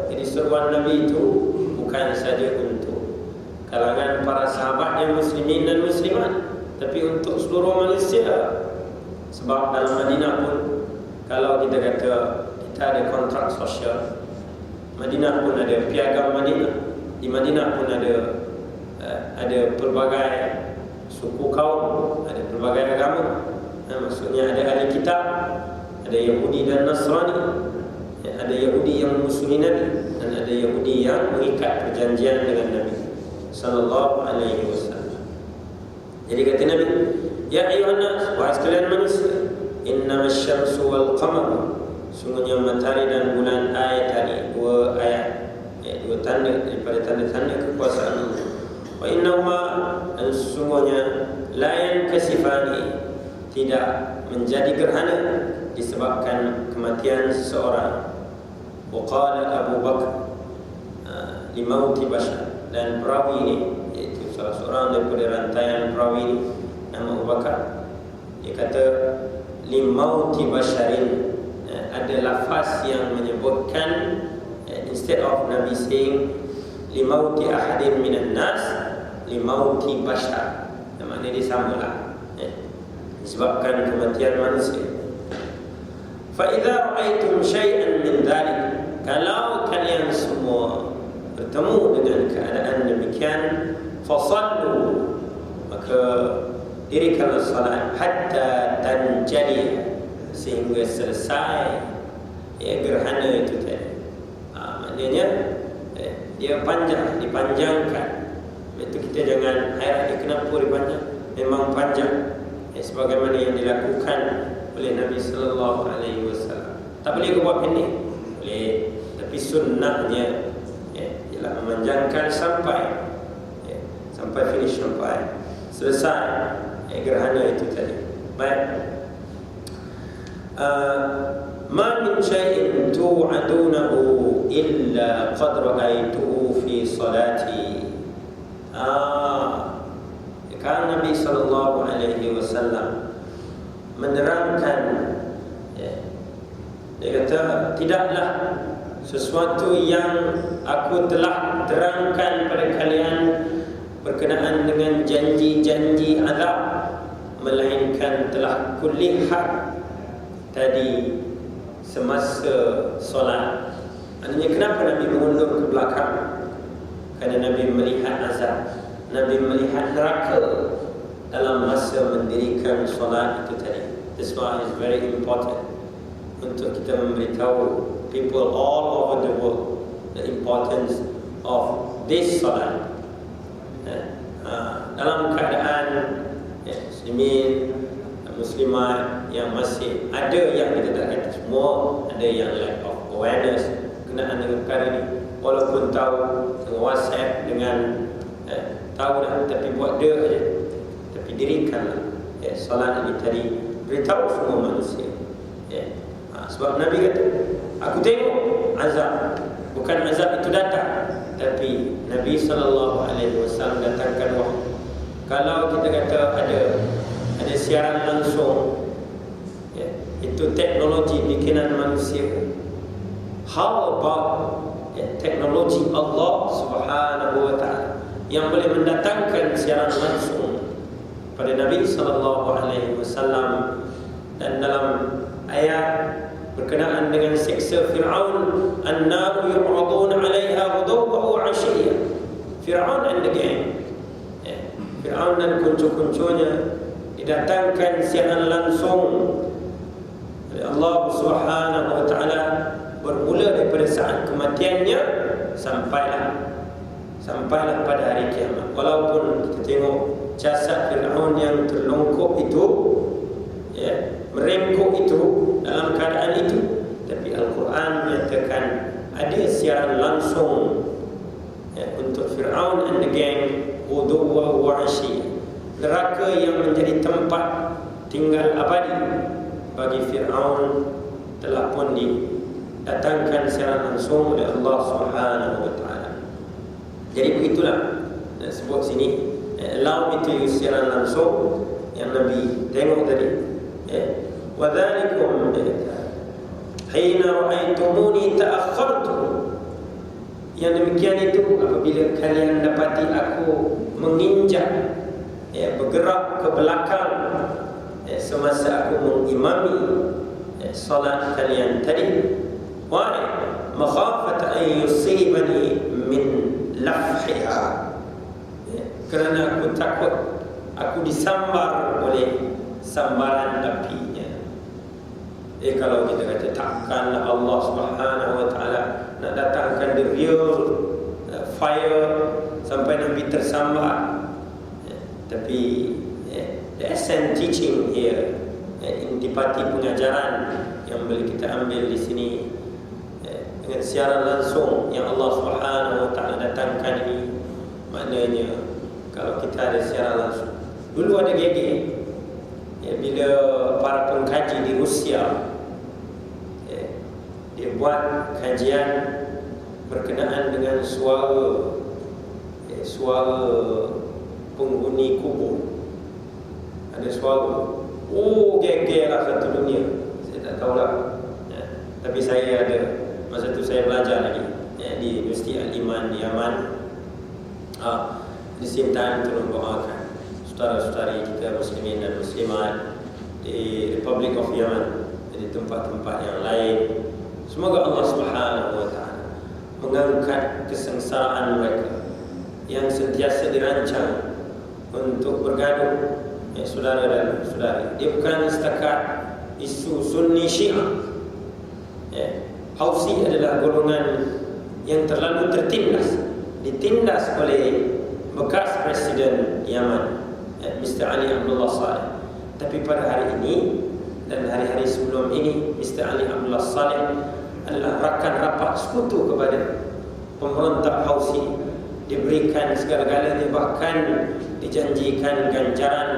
Jadi seruan Nabi itu bukan saja untuk kalangan para sahabat yang muslimin dan muslimat, tapi untuk seluruh manusia. Sebab dalam Madinah pun, kalau kita kata kita ada kontrak sosial, Madinah pun ada piagam Madinah. Di Madinah pun ada pelbagai suku kaum, ada pelbagai agama. Maksudnya ada ahli kitab, ada Yahudi dan Nasrani, ada Yahudi yang musuhi Nabi, dan ada Yahudi yang mengikat perjanjian dengan Nabi sallallahu alaihi wasallam. Jadi kata Nabi, ya ayuhan nas, wahai sekalian manusia, innamasy syamsu wal qamar, sungguhnya matahari dan bulan ayatani, dua ayat, dua tanda daripada tanda-tanda kekuasaan Allah. Wa innahuma, dan sesungguhnya la yankasifani, tidak menjadi gerhana disebabkan kematian seseorang. Wa qala Abu Bakar limauti bashar, dan perawi ini, iaitu salah seorang daripada rantaian perawi ini, nama Abu Bakar, dia kata limauti basharin. Ada lafaz yang menyebutkan, instead of Nabi saying limauti ahadin minan nas, limauti bashar, maknanya dia samalah, disebabkan kematian manusia. Fa idza ra'aytum syai'an min dhalik, kalau kalian semua bertemu dengan keadaan demikian, fasallu, maka dirikanlah salat hatta tanjali, sehingga selesai gerhana itu tadi. Maknanya dia panjang, dipanjangkan. Itu kita jangan hairan kenapa dipanjang, memang panjang, sebagaimana yang dilakukan oleh Nabi sallallahu alaihi wasallam. Tak boleh buat pendek, boleh, tapi sunnahnya ialah memanjangkan sampai finish, sampai selesai gerhana itu tadi. Baik. Ma min syai'in tu'adunahu illa qad ra'aituhu fi salati. Kan Nabi sallallahu alaihi wasallam menerangkan, dia kata, tidaklah sesuatu yang aku telah terangkan pada kalian berkenaan dengan janji-janji azab, melainkan telah kulihat tadi semasa solat. Maknanya kenapa Nabi mengundur ke belakang? Kerana Nabi melihat azab, Nabi melihat neraka dalam masa mendirikan solat itu tadi. This one is very important untuk kita memberitahu people all over the world the importance of this solat. Dalam keadaan muslimin, muslimat yang masih ada yang kita tak kata semua, ada yang lack of awareness kenaan dengan perkara ni, walaupun tahu dengan WhatsApp, dengan tahu dah, tapi buat dia saja, tapi dirikanlah solat ini tadi, beritahu semua manusia. Sebab Nabi kata, aku tengok azab, bukan azab itu datang, tapi Nabi SAW datangkan wahyu. Kalau kita kata ada siaran langsung, itu teknologi bikinan manusia. How about teknologi Allah Subhanahu wa Ta'ala yang boleh mendatangkan siaran langsung pada Nabi SAW. Dan dalam ayat berkenaan dengan siksa Fir'aun, an-naru yu'radun 'alaiha ghuduwwan wa 'ashiyya. Fir'aun and the gang, Fir'aun dan kuncu-kuncunya didatangkan siaran langsung oleh Allah Subhanahu wa Ta'ala, bermula daripada saat kematiannya sampailah pada hari kiamat. Walaupun kita tengok jasad Fir'aun yang terlongkok itu, merengkuk itu dalam keadaan itu, tapi Al-Quran menyatakan ada siaran langsung untuk Fir'aun and the gang, ghuduwwan wa 'ashiyya, neraka yang menjadi tempat tinggal abadi bagi Fir'aun telah pun didatangkan secara langsung oleh Allah Subhanahu wa Ta'ala. Jadi begitulah sebut sini, allow me to use secara langsung yang Nabi tengok tadi. Wa dzalikum hina ra'aytumuni ta'akhkhartu. Yang demikian itu apabila kalian dapati aku menginjak, bergerak ke belakang semasa aku mengimami salat kalian tadi. Why? Makhafata an yusibani min lafhiha. Kerana aku takut aku disambar oleh sambaran apinya. Kalau kita kata takkanlah Allah Subhanahu wa Ta'ala nak datangkan the real fire sampai Nabi tersambar. Tapi the essence teaching here, intipati pengajaran yang boleh kita ambil di sini dengan siaran langsung yang Allah Subhanahu wa Ta'ala datangkan ini, maknanya kalau kita ada siaran langsung. Dulu ada GG, bila para pengkaji di Rusia dia buat kajian berkenaan dengan suara penghuni kubur. Ada suara, geger lah satu dunia. Saya tak tahulah, tapi saya ada, masa tu saya belajar lagi di Universiti Al-Iman di Yaman. Di same time tolong doakan saudara-saudari kita muslimin dan muslimat di Republic of Yemen, di tempat-tempat yang lain. Semoga Allah Subhanahu wa Ta'ala mengangkat kesengsaraan mereka yang sentiasa dirancang untuk bergaduh, saudara dan saudari. Dia bukan setakat isu Sunni Syiah. Hausi adalah golongan yang terlalu ditindas oleh bekas Presiden Yaman, Mr. Ali Abdullah Saleh. Tapi pada hari ini dan hari-hari sebelum ini, Mr. Ali Abdullah Saleh adalah rakan rapat sekutu kepada pemberontak Hausi. Diberikan segala-galanya, bahkan dijanjikan ganjaran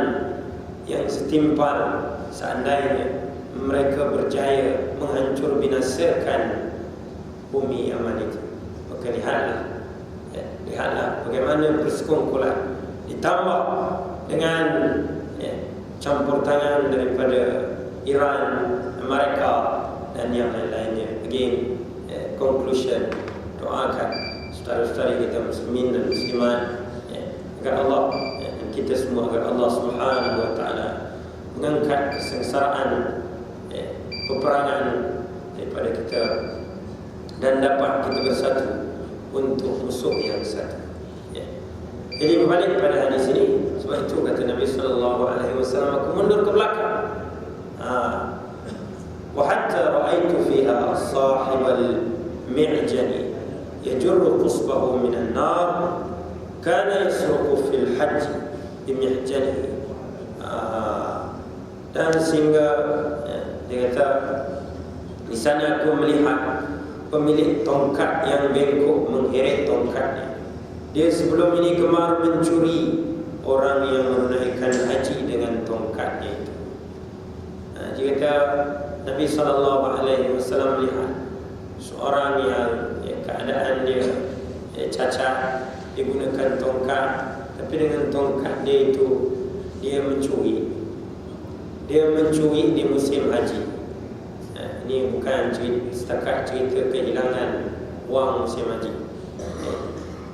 yang setimpal seandainya mereka berjaya menghancur binasakan bumi Yaman itu. Maka lihatlah bagaimana persekongkolan ditambah dengan campur tangan daripada Iran, Amerika dan yang lain-lainnya. Again, conclusion, doakan saudara-saudari kita muslimin dan muslimat, agar Allah dan kita semua, agar Allah Subhanahu wa Ta'ala mengangkat kesengsaraan peperangan daripada kita dan dapat kita bersatu untuk musuh yang satu. Jadi berbalik pada hadis ini, sebab itu kata Nabi SAW, aku mundur ke belakang. Wa hatta ra'aitu fiha sahibal mi'jani yajurru qusbahu minan nar kana yasruqu fil hajj bimi'janihi. Dan sehingga dia kata, di sana aku melihat pemilik tongkat yang bengkok mengheret tongkatnya. Dia sebelum ini gemar mencuri orang yang menunaikan haji dengan tongkatnya itu. Jika Nabi SAW melihat seorang yang keadaan dia cacat, dia gunakan tongkat, tapi dengan tongkat dia itu dia mencuri di musim haji. Ini bukan setakat cerita kehilangan wang musim haji.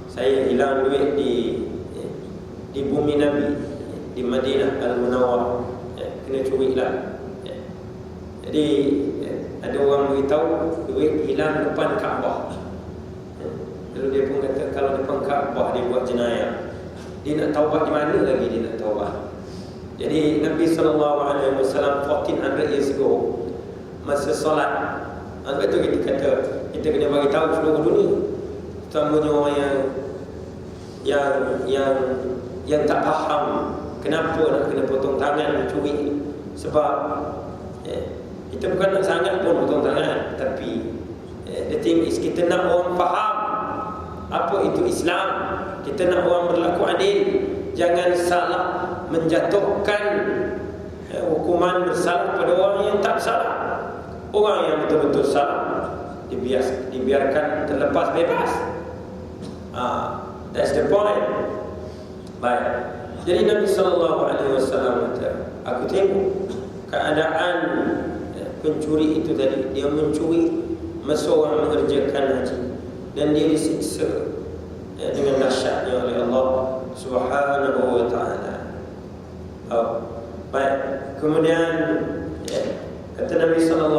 Saya hilang duit di bumi Nabi, di Madinah Al-Munawwarah, kena curi lah. Jadi ada orang beritahu duit hilang depan Kaabah. Lalu dia pun kata kalau depan Kaabah dia buat jenayah, dia nak taubat di mana lagi dia nak taubat? Jadi Nabi SAW 1400 years ago, masa solat, angkat tu kita kena bagi tahu seluruh dunia, terutamanya orang yang tak faham kenapa nak kena potong tangan mencuri. Sebab kita bukan nak sangat pun potong tangan, tapi the thing is kita nak orang faham apa itu Islam. Kita nak orang berlaku adil, jangan salah menjatuhkan hukuman bersalah pada orang yang tak salah. Orang yang betul-betul salah dibiarkan terlepas bebas. That's the point. Baik. Jadi Nabi SAW kata, aku tengok keadaan pencuri itu tadi. Dia mencuri masa orang mengerjakan haji, dan dia disiksa dengan dahsyatnya oleh Allah Subhanahu wa ta'ala. Baik. Kemudian kata Nabi SAW,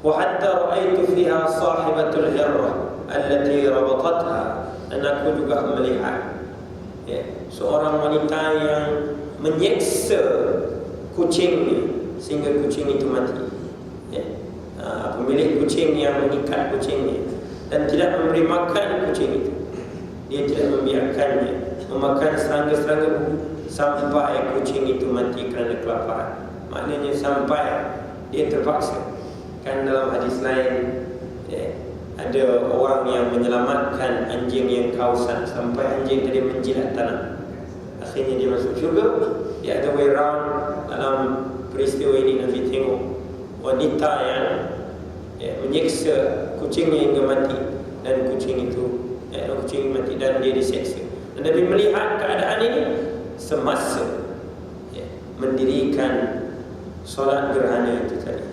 wa hatta ra'aitu fiha sahibatul hirrah allati rabatatha, dan aku juga melihat seorang wanita yang menyeksa kucingnya sehingga kucing itu mati. Pemilik kucing yang mengikat kucingnya dan tidak memberi makan kucing itu. Dia tidak membiarkannya memakan serangga-serangga sampai kucing itu mati kerana kelaparan. Maknanya sampai dia terpaksa. Kan dalam hadis lain ada orang yang menyelamatkan anjing yang kausan sampai anjing tadi menjilat tanah, akhirnya dia masuk syurga. Dia ada way round. Dalam peristiwa ini Nabi tengok wanita yang menyeksa kucingnya hingga mati, dan kucing itu kucing mati dan dia diseksa. Dan Nabi melihat keadaan ini semasa mendirikan solat gerhana itu tadi.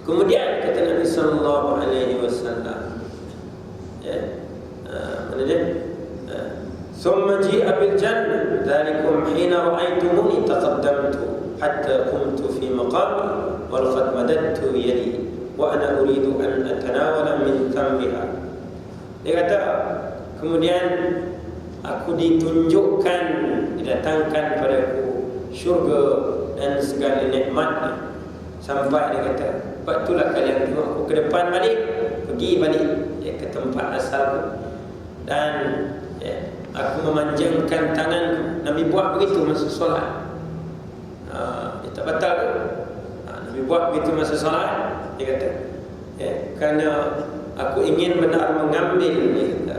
Kemudian kata Nabi sallallahu alaihi wasallam, mana dia? Thumma ji'a bil jannah dzalikum hina ra'aytumuni taqaddamtu hatta qumtu fi maqami wa laqad madattu yadi wa ana uridu an atanawala min thambiha. Dia kata kemudian aku ditunjukkan, didatangkan padaku syurga dan segala nikmatnya, sampai dia kata, sebab itulah kalian tengok aku ke depan balik, pergi balik ke tempat asalku, dan aku memanjangkan tanganku. Nabi buat begitu masa solat. Dia tak batal ke? Nabi buat begitu masa solat. Dia kata kerana aku ingin benar mengambil, dia kata,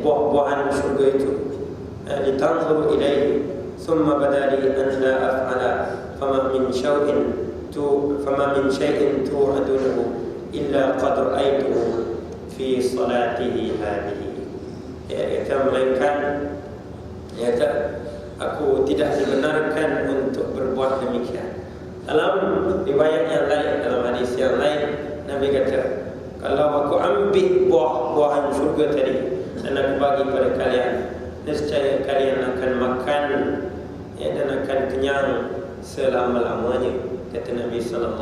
buah-buahan syurga itu. Litanzuru ilaihi thumma badali an la af'ala fama min syai'in tu'adunahu illa qad ra'aituhu fi salatihi hadhihi. Kata melainkan aku tidak dibenarkan untuk berbuat demikian. Dalam riwayat yang lain, dalam hadis yang lain, Nabi kata, kalau aku ambil buah-buahan syurga tadi dan aku bagi pada kalian, nescaya kalian akan makan dan akan kenyang selama-lamanya, kata Nabi SAW.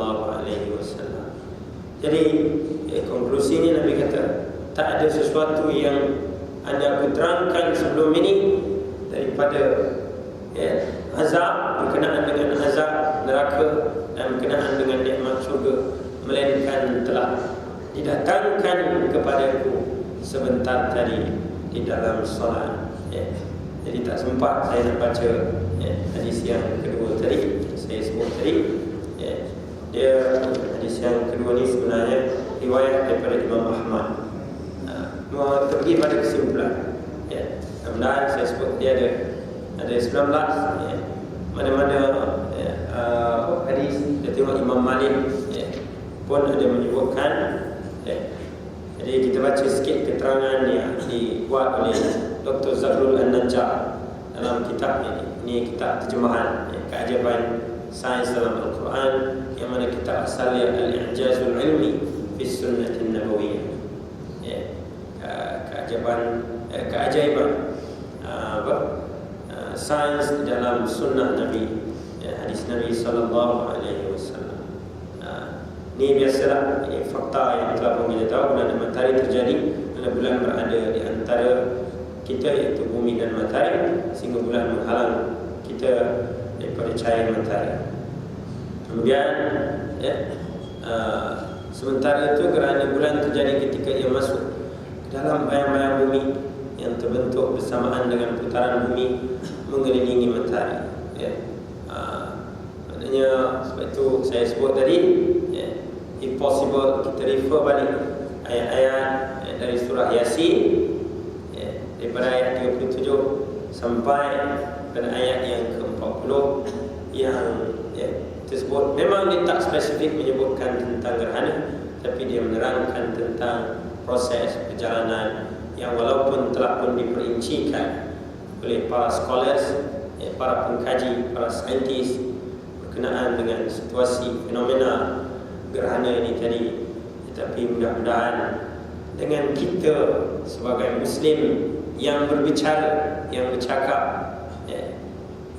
Jadi konklusinya Nabi kata, tak ada sesuatu yang anda aku terangkan sebelum ini daripada azab, berkenaan dengan azab neraka dan berkenaan dengan nikmat syurga, melainkan telah didatangkan kepadaku sebentar tadi di dalam solat. Jadi tak sempat saya nak baca hadis yang kedua tadi saya sebut tadi. Dia hadis yang kedua ni sebenarnya riwayat daripada Imam Ahmad. pergi pada kesimpulan. Ya, mudah-mudahan saya sebut dia ada 19. Ya. Mana-mana hadis kita tengok Imam Malik pun ada menyebutkan. Jadi kita baca sikit keterangan yang dibuat oleh Dr. Zahrul An-Najjar dalam kitab ini. Ini kitab terjemahan keajaiban sains dalam Al-Quran, yang mana kitab asalnya Al-I'jazul Ilmi fi Sunnatin Nabawiyyah. Keajaiban sains dalam sunnah Nabi, hadis Nabi sallallahu alaihi wasallam. Ini biasalah, ini fakta yang telah pun kita tahu. Bulan matahari terjadi bila bulan berada di antara kita, iaitu bumi dan matahari, sehingga bulan menghalang kita daripada cahaya matahari. Kemudian sementara itu kerana bulan terjadi ketika ia masuk ke dalam bayang-bayang bumi yang terbentuk bersamaan dengan putaran bumi mengelilingi matahari. Maknanya sebab itu saya sebut tadi, if possible kita refer balik ayat-ayat dari surah Yasin, daripada ayat 37 sampai pada ayat yang ke-40 yang tersebut. Memang dia tak spesifik menyebutkan tentang gerhana, tapi dia menerangkan tentang proses perjalanan yang walaupun telah pun diperincikan oleh para scholars, para pengkaji, para saintis berkenaan dengan situasi fenomena gerhana ini tadi. Tetapi mudah-mudahan dengan kita sebagai Muslim yang berbicara, yang bercakap,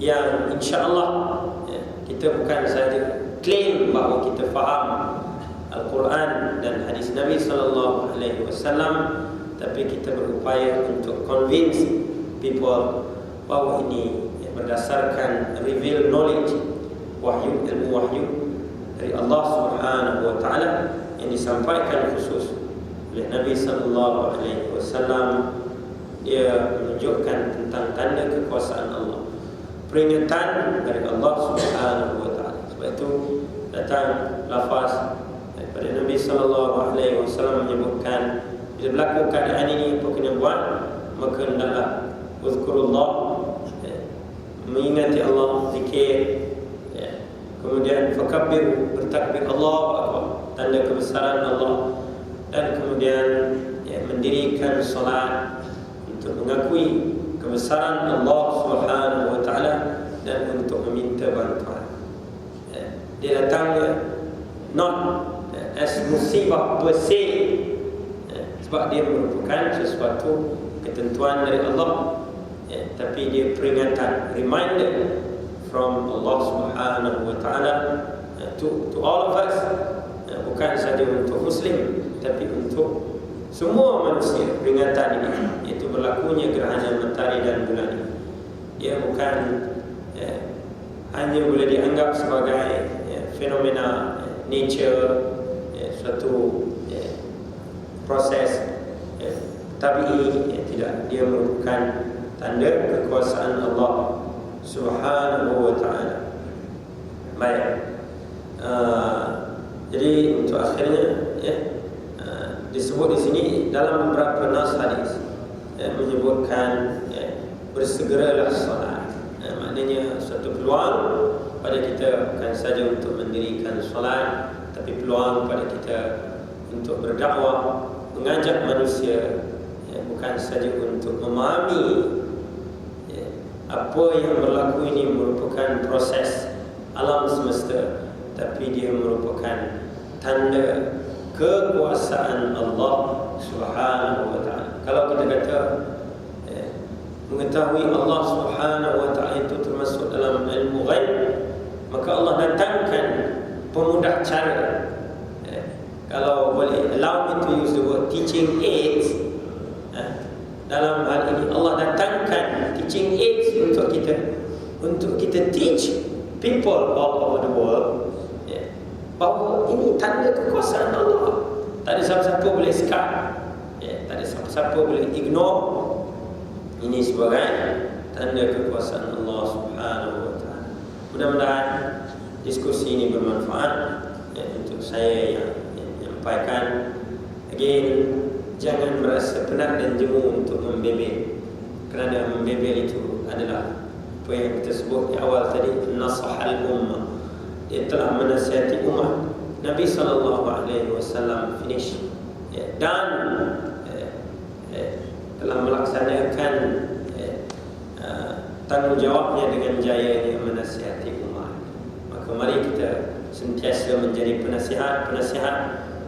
yang insya-Allah kita bukan saja klaim bahawa kita faham Al-Quran dan hadis Nabi sallallahu alaihi wasallam, tapi kita berupaya untuk convince people bahawa ini berdasarkan revealed knowledge, wahyu, ilmu wahyu dari Allah Subhanahu wa taala yang disampaikan khusus oleh Nabi sallallahu alaihi wasallam. Dia menunjukkan tentang tanda kekuasaan Allah, peringatan dari Allah Subhanahu wa taala. Sebab itu datang lafaz daripada Nabi sallallahu alaihi wasallam menyebutkan, bila berlaku keadaan ini apa kena buat, maka hendaklah uzkurullah, mengingati Allah, zikir, kemudian fakabbir, bertakbir Allahu akbar, tanda kebesaran Allah, dan kemudian mendirikan solat untuk mengakui kebesaran Allah Subhanahu wa taala dan untuk meminta bantuan. Dia datangnya not as musibah per se, sebab dia merupakan sesuatu ketentuan dari Allah, tapi dia peringatan, reminder from Allah Subhanahu wa taala to all of us, bukan saja untuk Muslim tapi untuk semua manusia. Peringatan ini, iaitu berlakunya gerhana matahari dan bulan ini, dia bukan hanya boleh dianggap sebagai fenomena nature, suatu proses tabi'i, tidak. Dia merupakan tanda kekuasaan Allah Subhanahu wa taala. Baik. Jadi untuk akhirnya disebut di sini dalam beberapa nas hadis menyebutkan bersegeralah solat. Maknanya suatu peluang pada kita bukan saja untuk mendirikan solat, tapi peluang pada kita untuk berdakwah, mengajak manusia, bukan saja untuk memahami apa yang berlaku ini merupakan proses alam semesta, tapi dia merupakan tanda kekuasaan Allah Subhanahu wa taala. Kalau kita kata mengetahui Allah Subhanahu wa taala itu termasuk dalam ilmu ghaib, maka Allah datangkan pemudah cara. Kalau boleh allow me to use the word teaching aids, dalam hal ini Allah datangkan teaching aids untuk kita teach people all over the world bahawa ini tanda kekuasaan Allah. Tak ada siapa-siapa boleh sekat, tak ada siapa-siapa boleh ignore. Ini sebagai tanda kekuasaan Allah Subhanahu wa taala. Mudah-mudahan diskusi ini bermanfaat untuk saya yang menyampaikan. Again, jangan merasa penat dan jemu untuk membebel, kerana membebel itu adalah apa yang kita sebut di awal tadi, nasahal ummah, dia telah menasihati umat. Nabi SAW finish dan telah melaksanakan tanggungjawabnya dengan jayanya menasihati umat. Maka mari kita sentiasa menjadi penasihat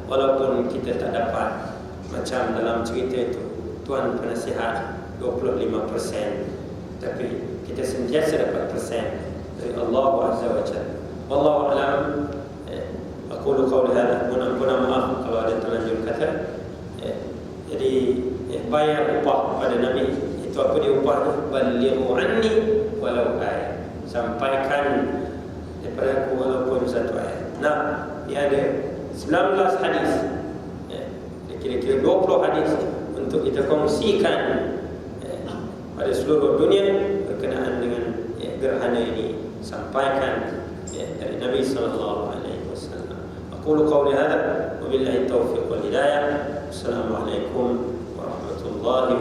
walaupun kita tak dapat, macam dalam cerita itu tuan penasihat 25%, tapi kita sentiasa dapat persen dari Allah Azza wa Jalla. Wallahu a'lam. Aku qawli hadha, mohon maaf kalau ada terlanjur kata. Jadi bayar upah pada Nabi itu apa dia upahnya? Balighu anni walau ayat, sampaikan daripada aku walaupun satu ayat. Nah, dia ada 19 hadis, kira-kira 20 hadis untuk kita kongsikan pada seluruh dunia berkenaan dengan gerhana ini. Sampaikan dari Nabi sallallahu alaihi wasallam. Aqulu qawli hadha wa billahi taufiq wal hidayah. Assalamualaikum warahmatullahi